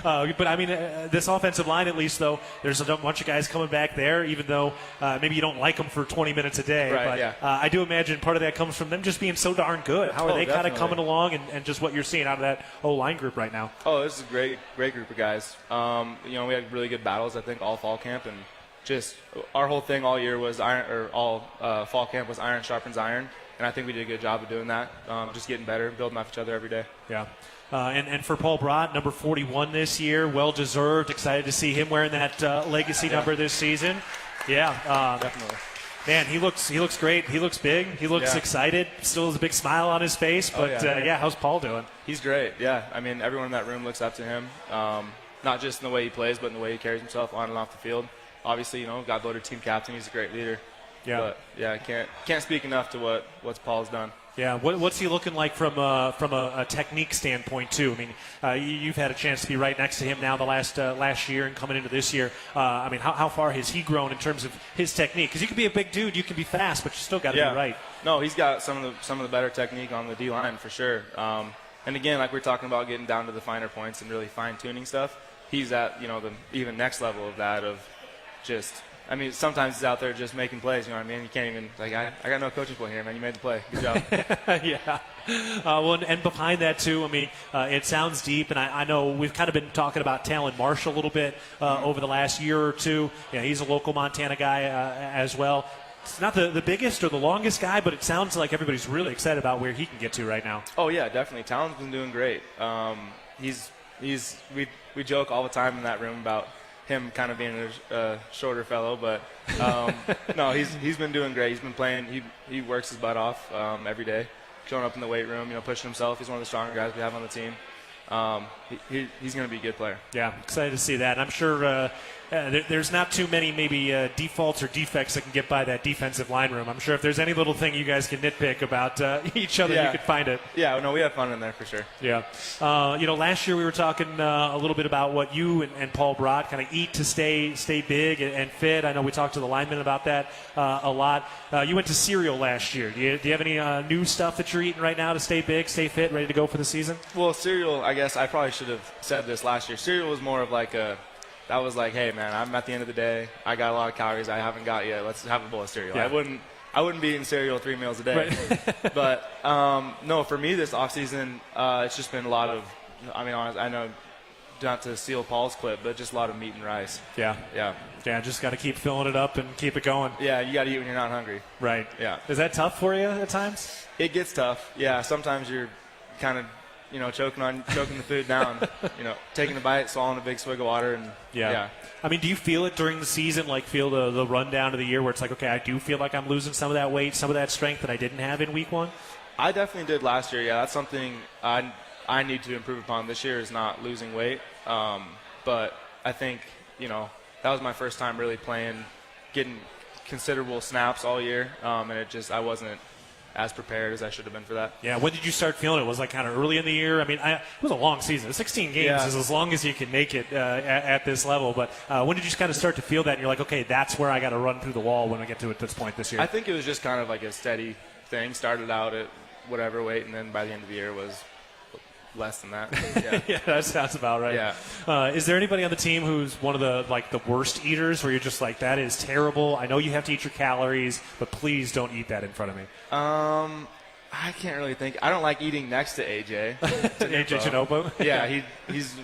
But, I mean, this offensive line, at least, though, there's a bunch of guys coming back there, even though maybe you don't like them for 20 minutes a day. Right, but I do imagine part of that comes from them just being so darn good. How are they kind of coming along and just what you're seeing out of that O-line group right now? Oh, this is a great group of guys. We had really good battles, I think, all fall camp, and just our whole thing all year was fall camp was iron sharpens iron, and I think we did a good job of doing that. Just getting better, building off each other every day. Yeah. And for Paul Brott, number 41 this year, well deserved. Excited to see him wearing that legacy number this season. Yeah, definitely. Man, he looks great. He looks big. He looks excited. Still has a big smile on his face. But how's Paul doing? He's great. Yeah, I mean everyone in that room looks up to him. Not just in the way he plays, but in the way he carries himself on and off the field. Obviously, got voted team captain. He's a great leader. Yeah. But yeah, can't speak enough to what Paul's done. Yeah. What's he looking like from a technique standpoint too? I mean, you've had a chance to be right next to him now the last year and coming into this year. I mean, how far has he grown in terms of his technique? Because you can be a big dude, you can be fast, but you still got to be right. No, he's got some of the better technique on the D line for sure. And again, like we're talking about getting down to the finer points and really fine tuning stuff. He's at the even next level of that of just. I mean, sometimes he's out there just making plays, you know what I mean? You can't even, I got no coaching point here, man. You made the play. Good job. Yeah. And behind that, too, I mean, it sounds deep, and I know we've kind of been talking about Talon Marsh a little bit over the last year or two. Yeah, he's a local Montana guy as well. It's not the biggest or the longest guy, but it sounds like everybody's really excited about where he can get to right now. Oh, yeah, definitely. Talon's been doing great. We joke all the time in that room about him kind of being a shorter fellow, but no, he's been doing great. He's been playing. He works his butt off every day, showing up in the weight room, pushing himself. He's one of the stronger guys we have on the team. He's going to be a good player. Yeah, excited to see that. And I'm sure there's not too many maybe defaults or defects that can get by that defensive line room. I'm sure if there's any little thing you guys can nitpick about each other, you could find it. Yeah, no, we have fun in there for sure. Yeah. Last year we were talking a little bit about what you and Paul Brott kind of eat to stay big and fit. I know we talked to the linemen about that a lot. You went to cereal last year. Do you have any new stuff that you're eating right now to stay big, stay fit, ready to go for the season? Well, cereal, I guess I probably should have said this last year. Cereal was more of that was like, hey, man, I'm at the end of the day. I got a lot of calories I haven't got yet. Let's have a bowl of cereal. Yeah. I wouldn't be eating cereal 3 meals a day. Right. But, no, for me this offseason, it's just been a lot of, honestly, I know not to steal Paul's clip, but just a lot of meat and rice. Yeah. Yeah. Yeah, just got to keep filling it up and keep it going. Yeah, you got to eat when you're not hungry. Right. Yeah. Is that tough for you at times? It gets tough. Yeah, sometimes you're kind of choking the food down, taking a bite, swallowing a big swig of water, and yeah. I mean, do you feel it during the season, feel the rundown of the year where it's like, okay, I do feel like I'm losing some of that weight, some of that strength that I didn't have in week one? I definitely did last year, yeah. That's something I need to improve upon this year is not losing weight. But I think, that was my first time really getting considerable snaps all year, and I wasn't as prepared as I should have been for that. Yeah, when did you start feeling it? Was it kind of early in the year? I mean, it was a long season. 16 games is as long as you can make it at this level. But when did you kind of start to feel that? And you're like, okay, that's where I got to run through the wall when I get to it this point this year. I think it was just kind of like a steady thing. Started out at whatever weight, and then by the end of the year was less than that. Yeah, yeah, that sounds about right. Yeah. Is there anybody on the team who's one of the worst eaters, where you're just like, that is terrible? I know you have to eat your calories, but please don't eat that in front of me. I can't really think. I don't like eating next to AJ. AJ Chinopo? Yeah, he's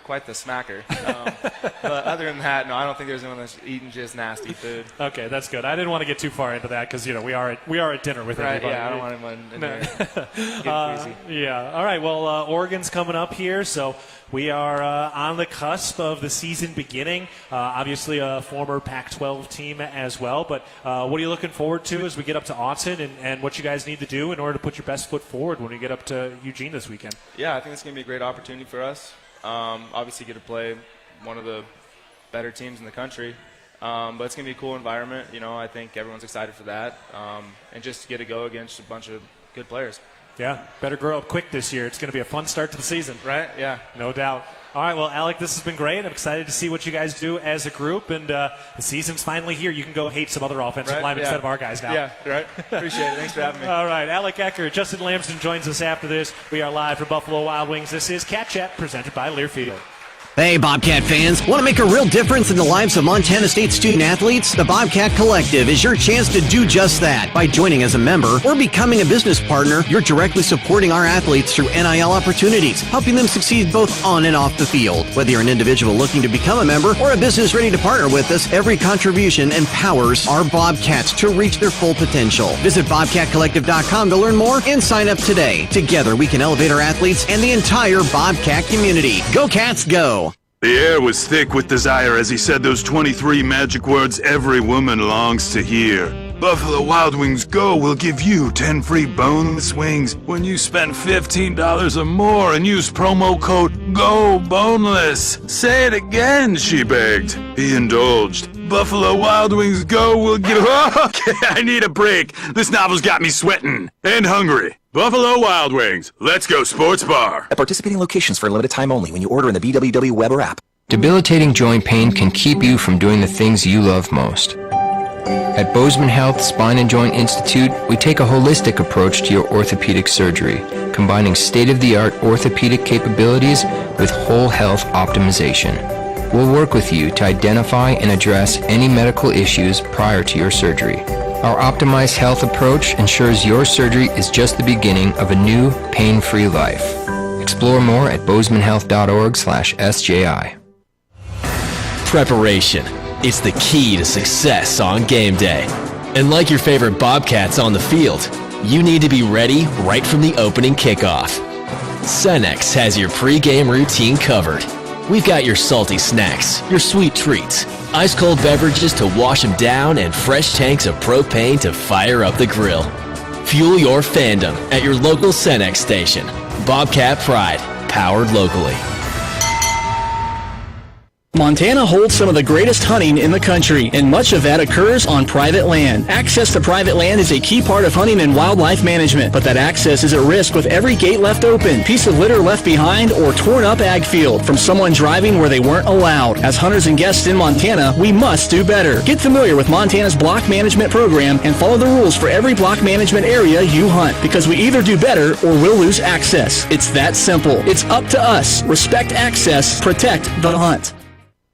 quite the smacker. But other than that, no, I don't think there's anyone that's eating just nasty food. Okay, that's good. I didn't want to get too far into that because, we are at dinner with everybody. Yeah, I don't want anyone in there getting crazy. Yeah. All right, well, Oregon's coming up here, so we are on the cusp of the season beginning. Obviously, a former Pac-12 team as well. But what are you looking forward to as we get up to Austin, and what you guys need to do in order to put your best foot forward when we get up to Eugene this weekend? Yeah, I think it's going to be a great opportunity for us. Obviously, get to play one of the better teams in the country. But it's going to be a cool environment. I think everyone's excited for that. And just get to go against a bunch of good players. Yeah, better grow up quick this year. It's going to be a fun start to the season. Right, yeah. No doubt. All right, well, Alec, this has been great. I'm excited to see what you guys do as a group, and the season's finally here. You can go hate some other offensive linemen instead of our guys now. Yeah, right. Appreciate it. Thanks for having me. All right, Alec, Eckert, Justin Lamson joins us after this. We are live from Buffalo Wild Wings. This is Cat Chat, presented by Learfield. Hey, Bobcat fans. Want to make a real difference in the lives of Montana State student-athletes? The Bobcat Collective is your chance to do just that. By joining as a member or becoming a business partner, you're directly supporting our athletes through NIL opportunities, helping them succeed both on and off the field. Whether you're an individual looking to become a member or a business ready to partner with us, every contribution empowers our Bobcats to reach their full potential. Visit BobcatCollective.com to learn more and sign up today. Together, we can elevate our athletes and the entire Bobcat community. Go Cats, go! The air was thick with desire as he said those 23 magic words every woman longs to hear. Buffalo Wild Wings Go will give you 10 free boneless wings when you spend $15 or more and use promo code GOBONELESS. Say it again, she begged. Be indulged. Buffalo Wild Wings Go will give... Okay, I need a break. This novel's got me sweating and hungry. Buffalo Wild Wings. Let's go sports bar. At participating locations for a limited time only when you order in the BWW web or app. Debilitating joint pain can keep you from doing the things you love most. At Bozeman Health Spine and Joint Institute, we take a holistic approach to your orthopedic surgery, combining state-of-the-art orthopedic capabilities with whole health optimization. We'll work with you to identify and address any medical issues prior to your surgery. Our optimized health approach ensures your surgery is just the beginning of a new, pain-free life. Explore more at bozemanhealth.org/SJI. Preparation is the key to success on game day. And like your favorite Bobcats on the field, you need to be ready right from the opening kickoff. Cenex has your pregame routine covered. We've got your salty snacks, your sweet treats, ice-cold beverages to wash them down, and fresh tanks of propane to fire up the grill. Fuel your fandom at your local Cenex station. Bobcat Pride, powered locally. Montana holds some of the greatest hunting in the country, and much of that occurs on private land. Access to private land is a key part of hunting and wildlife management, but that access is at risk with every gate left open, piece of litter left behind, or torn up ag field from someone driving where they weren't allowed. As hunters and guests in Montana, we must do better. Get familiar with Montana's block management program and follow the rules for every block management area you hunt, because we either do better or we'll lose access. It's that simple. It's up to us. Respect access, protect the hunt.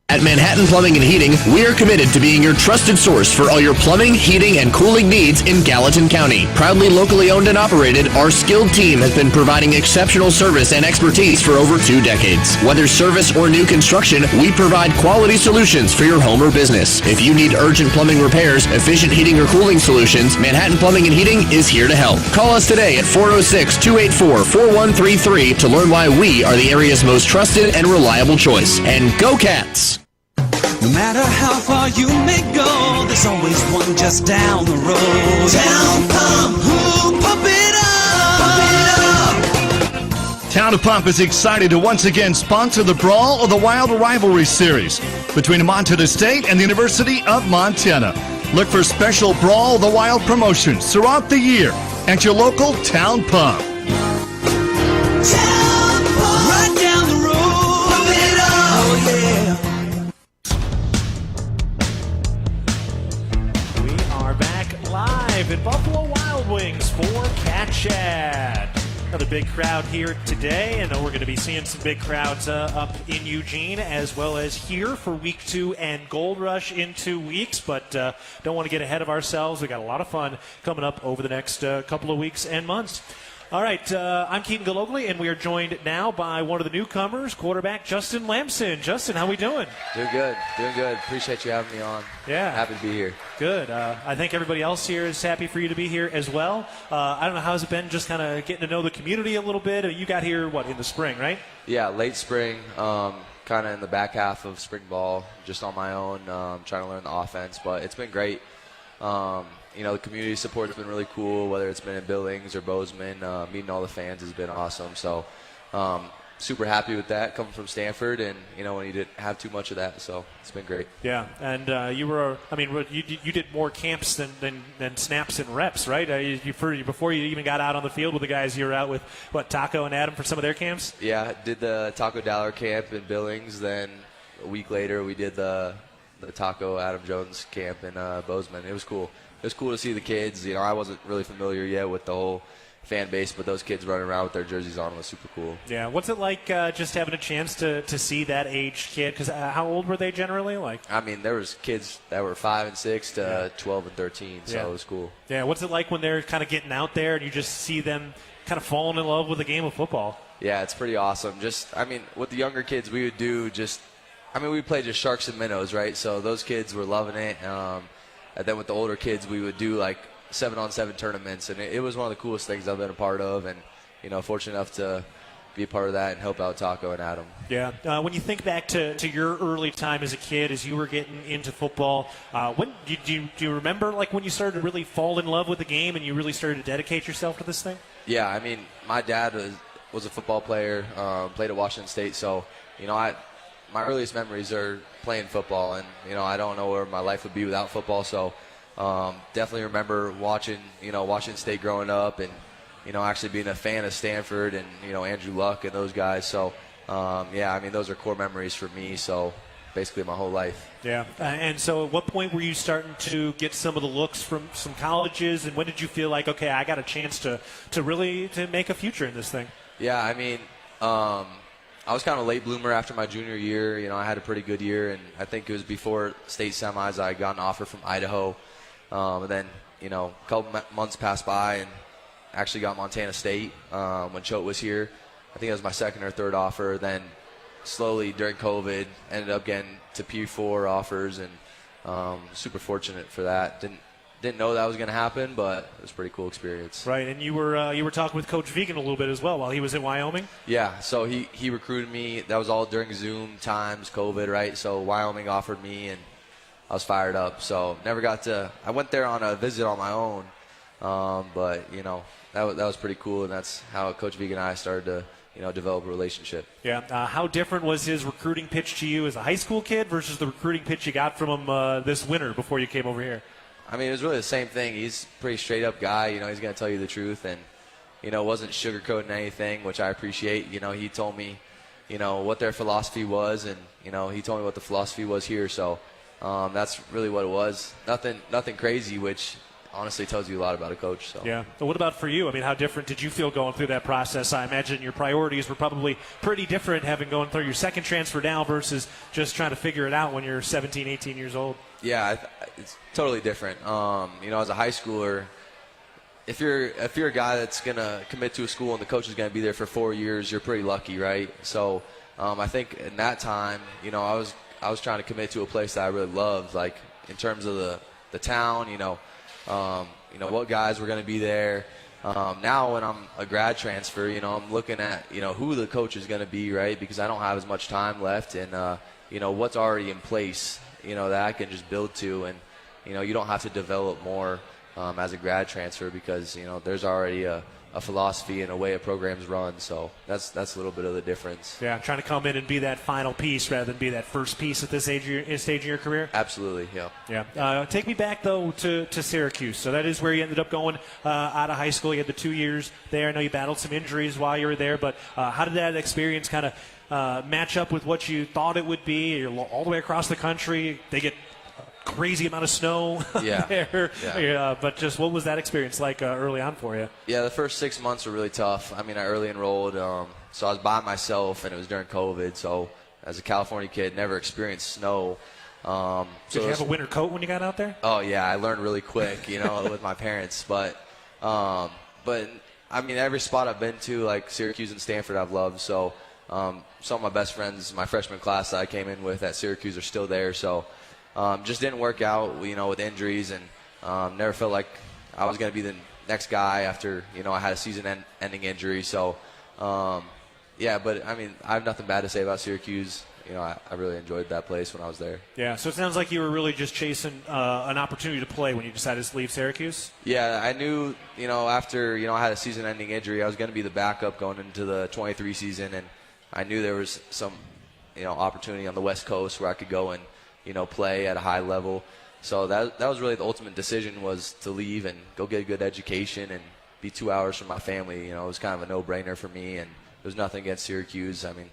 At Manhattan Plumbing and Heating, we are committed to being your trusted source for all your plumbing, heating, and cooling needs in Gallatin County. Proudly locally owned and operated, our skilled team has been providing exceptional service and expertise for over 2 decades. Whether service or new construction, we provide quality solutions for your home or business. If you need urgent plumbing repairs, efficient heating or cooling solutions, Manhattan Plumbing and Heating is here to help. Call us today at 406-284-4133 to learn why we are the area's most trusted and reliable choice. And go Cats! No matter how far you may go, there's always one just down the road. Town Pump, who pump it up, Town of Pump is excited to once again sponsor the Brawl of the Wild Rivalry Series between Montana State and the University of Montana. Look for special Brawl of the Wild promotions throughout the year at your local Town Pump. Town Pump, right down the road. Pump it up, oh yeah. We are back live at Buffalo Wild Wings for Cat Cat Chat. Another big crowd here today, and we're going to be seeing some big crowds up in Eugene as well as here for week 2 and Gold Rush in 2 weeks, but don't want to get ahead of ourselves. We got a lot of fun coming up over the next couple of weeks and months. All right, I'm Keaton Gillogly, and we are joined now by one of the newcomers, quarterback Justin Lamson. Justin, how we doing? Doing good. Appreciate you having me on. Yeah. Happy to be here. Good. I think everybody else here is happy for you to be here as well. I don't know, how's it been just kind of getting to know the community a little bit? You got here, in the spring, right? Yeah, late spring, kind of in the back half of spring ball, just on my own, trying to learn the offense, but it's been great. The community support has been really cool, whether it's been in Billings or Bozeman. Meeting all the fans has been awesome. So super happy with that, coming from Stanford, and, when you didn't have too much of that. So it's been great. Yeah, and you did more camps than snaps and reps, right? Before you even got out on the field with the guys, you were out with, Taco and Adam for some of their camps? Yeah, did the Taco Dollar camp in Billings. Then a week later, we did the Taco Adam Jones camp in Bozeman. It was cool. It was cool to see the kids. I wasn't really familiar yet with the whole fan base, but those kids running around with their jerseys on was super cool. Yeah. What's it like just having a chance to see that aged kid? Because how old were they generally? There was kids that were 5 and 6 to 12 and 13, so it was cool. Yeah. What's it like when they're kind of getting out there and you just see them kind of falling in love with the game of football? Yeah, it's pretty awesome. With the younger kids, we would do we played just sharks and minnows, right? So those kids were loving it. And then with the older kids, we would do 7-on-7 tournaments, and it was one of the coolest things I've been a part of, and fortunate enough to be a part of that and help out Taco and Adam. Yeah. When you think back to your early time as a kid, as you were getting into football, when do you remember when you started to really fall in love with the game and you really started to dedicate yourself to this thing? Yeah, my dad was a football player, played at Washington State, so my earliest memories are playing football, and I don't know where my life would be without football. So definitely remember watching Washington State growing up, and actually being a fan of Stanford and Andrew Luck and those guys. So those are core memories for me. So basically my whole life. Yeah. And so at what point were you starting to get some of the looks from some colleges, and when did you feel like, okay, I got a chance to really make a future in this thing? Yeah, I was kind of a late bloomer after my junior year. I had a pretty good year, and I think it was before state semis I got an offer from Idaho. And then, a couple months passed by and actually got Montana State when Choate was here. I think it was my second or third offer. Then slowly during COVID, ended up getting to P4 offers, and super fortunate for that. Didn't know that was going to happen, but it was a pretty cool experience. Right, and you were talking with Coach Vigen a little bit as well while he was in Wyoming? Yeah, so he recruited me. That was all during Zoom times, COVID, right? So Wyoming offered me, and I was fired up. So I went there on a visit on my own, but, that was pretty cool, and that's how Coach Vigen and I started to, develop a relationship. Yeah. How different was his recruiting pitch to you as a high school kid versus the recruiting pitch you got from him this winter before you came over here? It was really the same thing. He's a pretty straight-up guy. He's going to tell you the truth, and, wasn't sugarcoating anything, which I appreciate. He told me, what their philosophy was, and, he told me what the philosophy was here. So that's really what it was. Nothing crazy, which honestly tells you a lot about a coach. So. Yeah. So what about for you? How different did you feel going through that process? I imagine your priorities were probably pretty different going through your second transfer down versus just trying to figure it out when you're 17, 18 years old. Yeah, it's totally different. As a high schooler, if you're a guy that's going to commit to a school and the coach is going to be there for 4 years, you're pretty lucky, right? So I think in that time, I was trying to commit to a place that I really loved, in terms of the town, what guys were going to be there. Now when I'm a grad transfer, I'm looking at, who the coach is going to be, right? Because I don't have as much time left, and, what's already in place, that I can just build to, and, you don't have to develop more as a grad transfer because, there's already a philosophy and a way a program's run. So that's a little bit of the difference. Yeah, trying to come in and be that final piece rather than be that first piece at this stage of your career? Absolutely, yeah. Yeah. Take me back, though, to Syracuse. So that is where you ended up going out of high school. You had the 2 years there. I know you battled some injuries while you were there, but how did that experience kind of match up with what you thought it would be? You're all the way across the country. They get crazy amount of snow Yeah. there. Yeah. But just what was that experience like early on for you? Yeah, the first 6 months were really tough. I mean, I early enrolled, so I was by myself, and it was during COVID. So as a California kid, never experienced snow. Did you have a winter coat when you got out there? Oh yeah, I learned really quick, with my parents. But I mean, every spot I've been to, like Syracuse and Stanford, I've loved. So some of my best friends, my freshman class that I came in with at Syracuse, are still there. So just didn't work out, with injuries, and never felt like I was going to be the next guy after I had a season-ending injury. So but I mean, I have nothing bad to say about Syracuse. I really enjoyed that place when I was there. Yeah, so it sounds like you were really just chasing an opportunity to play when you decided to leave Syracuse? Yeah, I knew, after, I had a season-ending injury, I was going to be the backup going into the 23 season, and I knew there was some, opportunity on the West Coast where I could go and, play at a high level. So that was really the ultimate decision, was to leave and go get a good education and be 2 hours from my family. It was kind of a no-brainer for me, and there was nothing against Syracuse. I mean,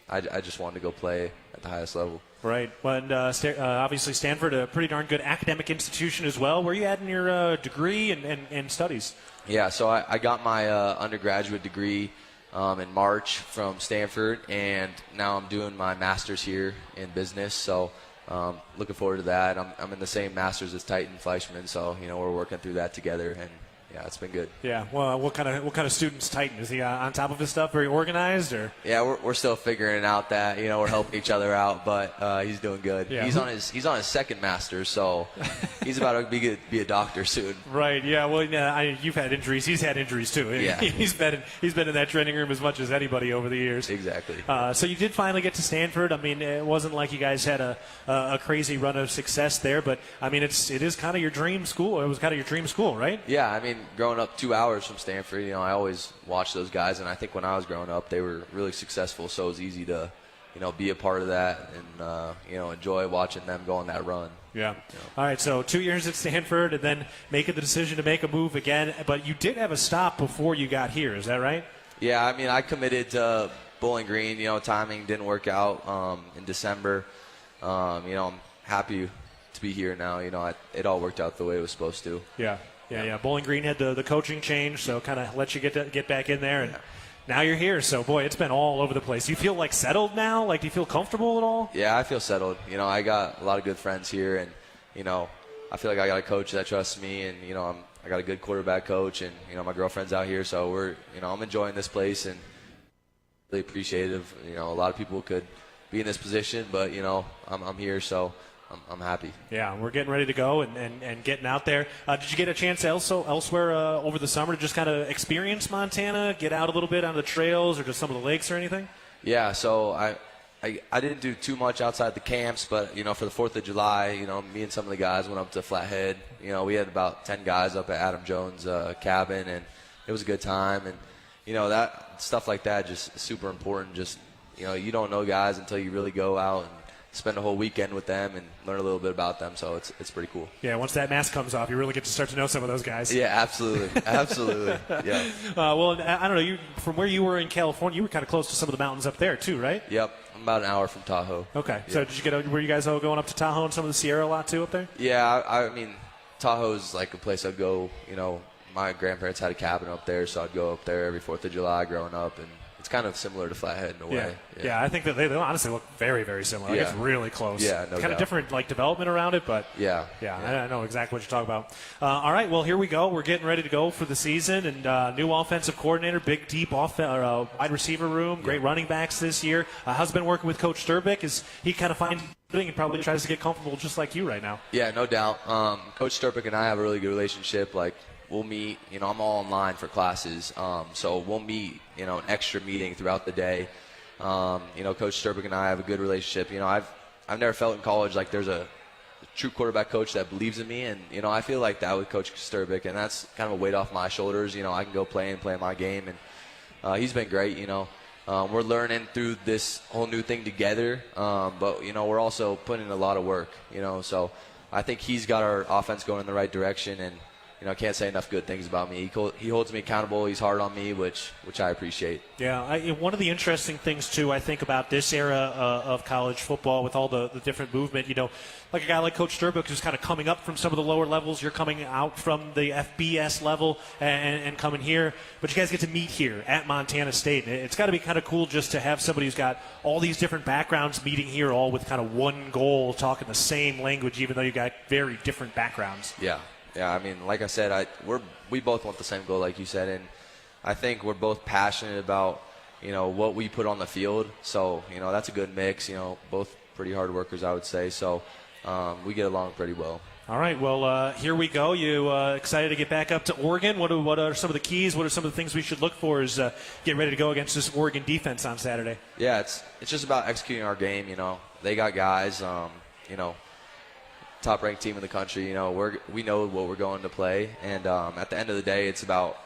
I just wanted to go play at the highest level. Right. And obviously Stanford, a pretty darn good academic institution as well. Where are you at in your degree and studies? Yeah, so I got my undergraduate degree in March from Stanford, and now I'm doing my master's here in business. So looking forward to that. I'm in the same master's as Titan Fleischman, so we're working through that together, and yeah, it's been good. Yeah. Well, what kind of student's Titan? Is he on top of his stuff, very organized, or? Yeah, we're still figuring out that we're helping each other out, but he's doing good. Yeah. He's on his second master's, so he's about to be a doctor soon. Right. Yeah. Well, you've had injuries. He's had injuries too. Yeah. He's been in that training room as much as anybody over the years. Exactly. So you did finally get to Stanford. I mean, it wasn't like you guys had a crazy run of success there, but I mean, it is kind of your dream school. It was kind of your dream school, right? Yeah. I mean, growing up 2 hours from Stanford, I always watched those guys, and I think when I was growing up, they were really successful, so it was easy to, be a part of that and, enjoy watching them go on that run. Yeah. All right, so 2 years at Stanford and then making the decision to make a move again, but you did have a stop before you got here, is that right? Yeah, I mean, I committed to Bowling Green. Timing didn't work out in December. I'm happy to be here now. It all worked out the way it was supposed to. Yeah. Yeah. Bowling Green had the coaching change, so kind of let you get back in there, and now you're here. So, boy, it's been all over the place. Do you feel settled now? Do you feel comfortable at all? Yeah, I feel settled. I got a lot of good friends here, and I feel like I got a coach that trusts me, and I got a good quarterback coach, and my girlfriend's out here, so I'm enjoying this place and really appreciative. A lot of people could be in this position, but I'm here, so I'm happy. Yeah, we're getting ready to go and getting out there. Did you get a chance elsewhere over the summer to just kind of experience Montana, get out a little bit on the trails or just some of the lakes or anything? Yeah, so I didn't do too much outside the camps, but, for the 4th of July, me and some of the guys went up to Flathead. We had about 10 guys up at Adam Jones' cabin, and it was a good time. And, that stuff like that just super important. Just, you don't know guys until you really go out and spend a whole weekend with them and learn a little bit about them, so it's pretty cool. Yeah, once that mask comes off, you really get to start to know some of those guys. Yeah, absolutely. Yeah. Well, I don't know, from where you were in California, you were kind of close to some of the mountains up there too, right? Yep, I'm about an hour from Tahoe. Okay, yeah. So were you guys all going up to Tahoe and some of the Sierra a lot too up there? Yeah, I mean, Tahoe's like a place I'd go, my grandparents had a cabin up there, so I'd go up there every 4th of July growing up, and it's kind of similar to Flathead in a way. Yeah, I think that they honestly look very, very similar. Yeah. It's really close. Yeah, no kind of doubt. different development around it, but yeah. I know exactly what you're talking about. All right, well, here we go. We're getting ready to go for the season, and new offensive coordinator, big, deep wide receiver room, great running backs this year. How's it been working with Coach Sturbick? Is he kind of finding and probably tries to get comfortable just like you right now? Yeah, no doubt. Coach Sturbick and I have a really good relationship. We'll meet, I'm all online for classes, so we'll meet, an extra meeting throughout the day. Coach Sturbick and I have a good relationship. I've never felt in college like there's a true quarterback coach that believes in me, and, I feel like that with Coach Sturbick, and that's kind of a weight off my shoulders. I can go play my game, and he's been great, We're learning through this whole new thing together, but, we're also putting in a lot of work, so I think he's got our offense going in the right direction, and I can't say enough good things about me. He holds me accountable. He's hard on me, which I appreciate. Yeah, one of the interesting things, too, I think about this era of college football with all the different movement, like a guy like Coach Sturbook who's kind of coming up from some of the lower levels. You're coming out from the FBS level and coming here. But you guys get to meet here at Montana State. It's got to be kind of cool just to have somebody who's got all these different backgrounds meeting here all with kind of one goal, talking the same language, even though you got very different backgrounds. Yeah. Yeah, I mean, like I said, we both want the same goal, like you said, and I think we're both passionate about, what we put on the field. So, that's a good mix. Both pretty hard workers, I would say. So, we get along pretty well. All right, well, here we go. You excited to get back up to Oregon? What are some of the keys? What are some of the things we should look for as get ready to go against this Oregon defense on Saturday? Yeah, it's just about executing our game. They got guys. Top-ranked team in the country. We know what we're going to play, and at the end of the day, it's about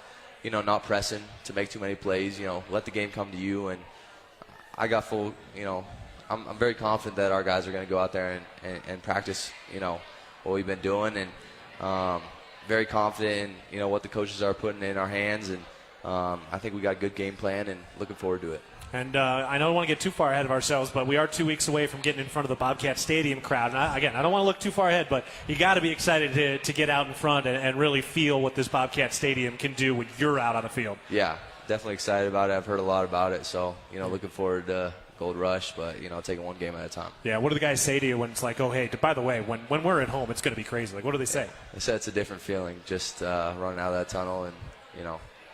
not pressing to make too many plays. Let the game come to you. And I got full. I'm very confident that our guys are going to go out there and practice. What we've been doing, and very confident in what the coaches are putting in our hands, and I think we got a good game plan, and looking forward to it. And I don't want to get too far ahead of ourselves, but we are 2 weeks away from getting in front of the Bobcat Stadium crowd. And I don't want to look too far ahead, but you got to be excited to get out in front and really feel what this Bobcat Stadium can do when you're out on the field. Yeah, definitely excited about it. I've heard a lot about it, so looking forward to Gold Rush, but taking one game at a time. Yeah, what do the guys say to you when it's like, oh, hey, by the way, when we're at home, it's going to be crazy? Like, what do they say? They said it's a different feeling, just running out of that tunnel, and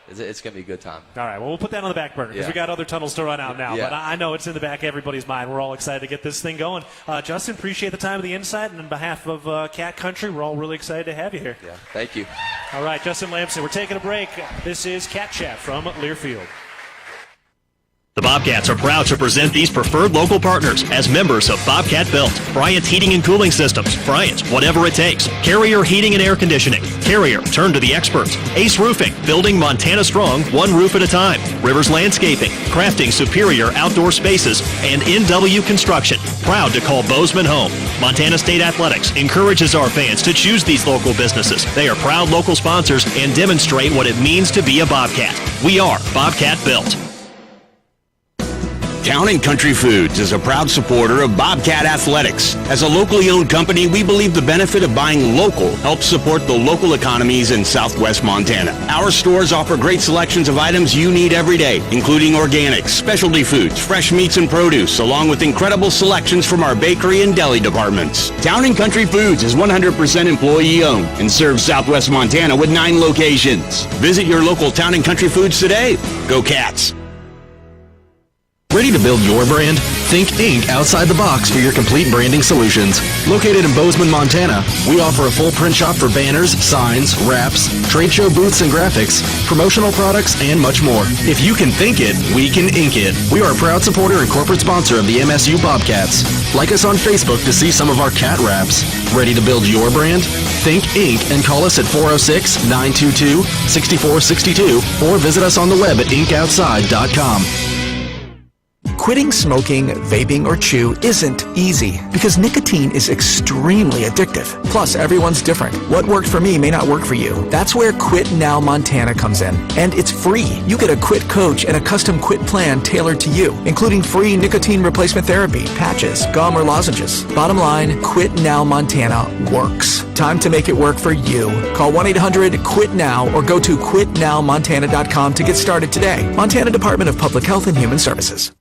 it's going to be a good time. All right, well, we'll put that on the back burner because we got other tunnels to run out now. Yeah. But I know it's in the back of everybody's mind. We're all excited to get this thing going. Justin, appreciate the time and the insight. And on behalf of Cat Country, we're all really excited to have you here. Yeah, thank you. All right, Justin Lamson, we're taking a break. This is Cat Chat from Learfield. The Bobcats are proud to present these preferred local partners as members of Bobcat Built, Bryant Heating and Cooling Systems, Bryant, whatever it takes, Carrier Heating and Air Conditioning, Carrier, turn to the experts, Ace Roofing, building Montana strong, one roof at a time, Rivers Landscaping, crafting superior outdoor spaces, and NW Construction, proud to call Bozeman home. Montana State Athletics encourages our fans to choose these local businesses. They are proud local sponsors and demonstrate what it means to be a Bobcat. We are Bobcat Built. Town & Country Foods is a proud supporter of Bobcat Athletics. As a locally owned company, we believe the benefit of buying local helps support the local economies in southwest Montana. Our stores offer great selections of items you need every day, including organics, specialty foods, fresh meats and produce, along with incredible selections from our bakery and deli departments. Town & Country Foods is 100% employee-owned and serves southwest Montana with 9 locations. Visit your local Town & Country Foods today. Go Cats! Ready to build your brand? Think Inc. outside the box for your complete branding solutions. Located in Bozeman, Montana, we offer a full print shop for banners, signs, wraps, trade show booths and graphics, promotional products, and much more. If you can think it, we can ink it. We are a proud supporter and corporate sponsor of the MSU Bobcats. Like us on Facebook to see some of our cat wraps. Ready to build your brand? Think Inc. and call us at 406-922-6462 or visit us on the web at inkoutside.com. Quitting smoking, vaping, or chew isn't easy because nicotine is extremely addictive. Plus, everyone's different. What worked for me may not work for you. That's where Quit Now Montana comes in. And it's free. You get a quit coach and a custom quit plan tailored to you, including free nicotine replacement therapy, patches, gum, or lozenges. Bottom line, Quit Now Montana works. Time to make it work for you. Call 1-800-QUIT-NOW or go to quitnowmontana.com to get started today. Montana Department of Public Health and Human Services.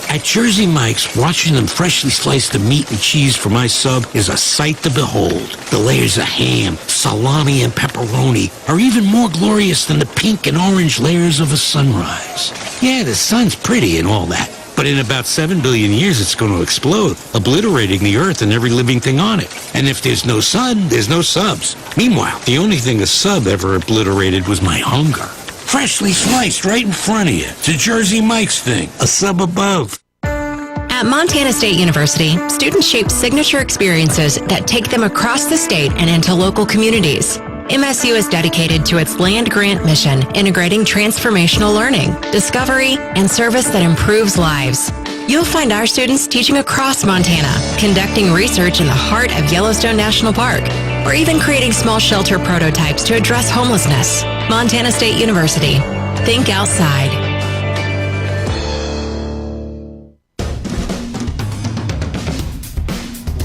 At Jersey Mike's, watching them freshly slice the meat and cheese for my sub is a sight to behold. The layers of ham, salami, and pepperoni are even more glorious than the pink and orange layers of a sunrise. Yeah, the sun's pretty and all that, but in about 7 billion years it's going to explode, obliterating the earth and every living thing on it. And if there's no sun, there's no subs. Meanwhile, the only thing a sub ever obliterated was my hunger. Freshly sliced right in front of you. It's a Jersey Mike's thing, a sub above. At Montana State University, students shape signature experiences that take them across the state and into local communities. MSU is dedicated to its land-grant mission, integrating transformational learning, discovery, and service that improves lives. You'll find our students teaching across Montana, conducting research in the heart of Yellowstone National Park, or even creating small shelter prototypes to address homelessness. Montana State University. Think outside.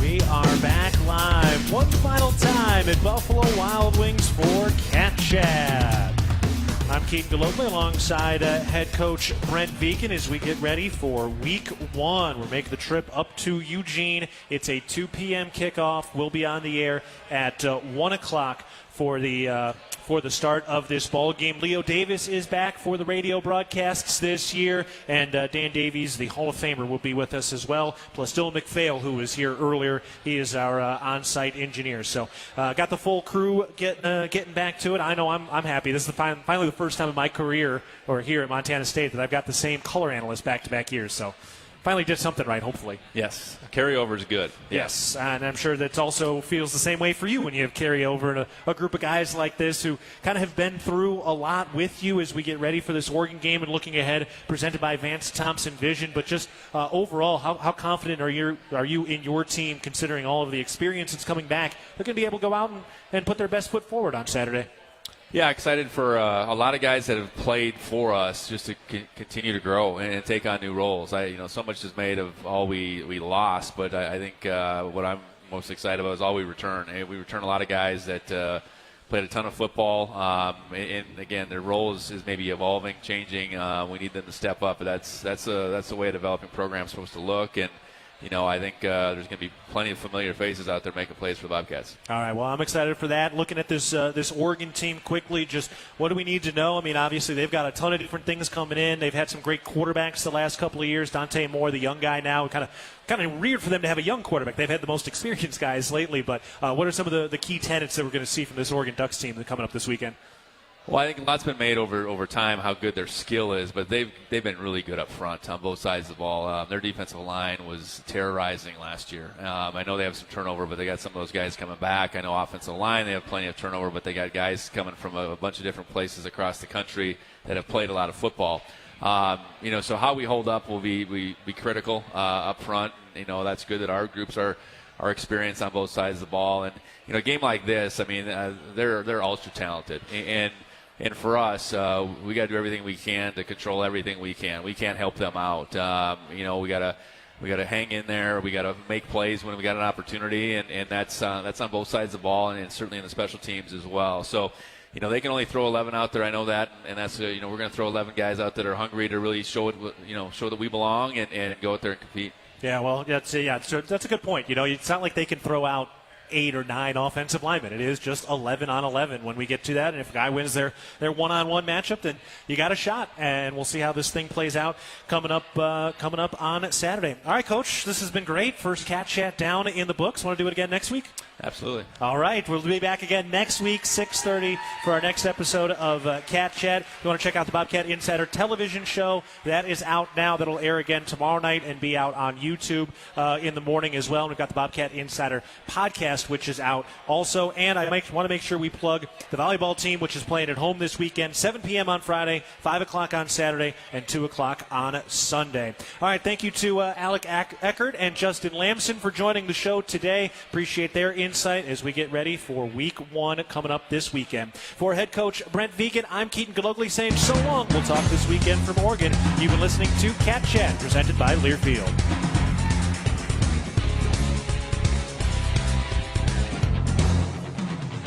We are back live one final time at Buffalo Wild Wings for Cat Chat. I'm Keaton Gillogly alongside head coach Brent Vigen as we get ready for week 1. We're making the trip up to Eugene. It's a 2 p.m. kickoff. We'll be on the air at 1 o'clock for the start of this ball game. Leo Davis is back for the radio broadcasts this year, and Dan Davies, the Hall of Famer, will be with us as well, plus Dylan McPhail, who was here earlier. He is our on-site engineer. So got the full crew getting back to it. I know I'm happy. This is finally the first time in my career, or here at Montana State, that I've got the same color analyst back-to-back years. So finally did something right, hopefully. Yes, carryover is good. Yes, and I'm sure that also feels the same way for you when you have carryover and a group of guys like this who kind of have been through a lot with you as we get ready for this Oregon game and looking ahead, presented by Vance Thompson Vision. But just overall, how confident are you in your team, considering all of the experience that's coming back? They're going to be able to go out and put their best foot forward on Saturday. Yeah, excited for a lot of guys that have played for us just to continue to grow and take on new roles. So much is made of all we lost, but I think what I'm most excited about is all we return. And we return a lot of guys that played a ton of football, and again, their role is maybe evolving, changing. We need them to step up, but that's the way a developing program is supposed to look. And I think there's going to be plenty of familiar faces out there making plays for the Bobcats. All right, well, I'm excited for that. Looking at this Oregon team quickly, just what do we need to know? I mean, obviously, they've got a ton of different things coming in. They've had some great quarterbacks the last couple of years. Dante Moore, the young guy now, kind of weird for them to have a young quarterback. They've had the most experienced guys lately, but what are some of the key tenets that we're going to see from this Oregon Ducks team that's coming up this weekend? Well, I think a lot's been made over time how good their skill is, but they've been really good up front on both sides of the ball. Their defensive line was terrorizing last year. I know they have some turnover, but they got some of those guys coming back. I know offensive line, they have plenty of turnover, but they got guys coming from a bunch of different places across the country that have played a lot of football. So how we hold up will be critical up front. That's good that our groups are experienced on both sides of the ball. And, a game like this, I mean, they're ultra talented. And for us, we got to do everything we can to control everything we can. We can't help them out. We got to hang in there. We got to make plays when we got an opportunity, and that's on both sides of the ball, and certainly in the special teams as well. So, they can only throw 11 out there. I know that, and that's we're going to throw 11 guys out that are hungry to really show it. Show that we belong and go out there and compete. Yeah, well, that's a good point. It's not like they can throw out 8 or 9 offensive linemen. It is just 11 on 11 when we get to that. And if a guy wins their one-on-one matchup, then you got a shot. And we'll see how this thing plays out coming up on Saturday. All right, Coach, this has been great. First Cat Chat down in the books. Want to do it again next week? Absolutely. All right, we'll be back again next week, 6:30, for our next episode of Cat Chat. If you want to check out the Bobcat Insider television show, that is out now. That'll air again tomorrow night and be out on YouTube in the morning as well. And we've got the Bobcat Insider podcast, which is out also. And I want to make sure we plug the volleyball team, which is playing at home this weekend, 7 p.m. on Friday, 5 o'clock on Saturday, and 2 o'clock on Sunday. All right, thank you to Alec Eckert and Justin Lamson for joining the show today. Appreciate their insight as we get ready for week 1 coming up this weekend. For head coach Brent Vigen, I'm Keaton Gillogly saying so long. We'll talk this weekend from Oregon. You've been listening to Cat Chat, presented by Learfield.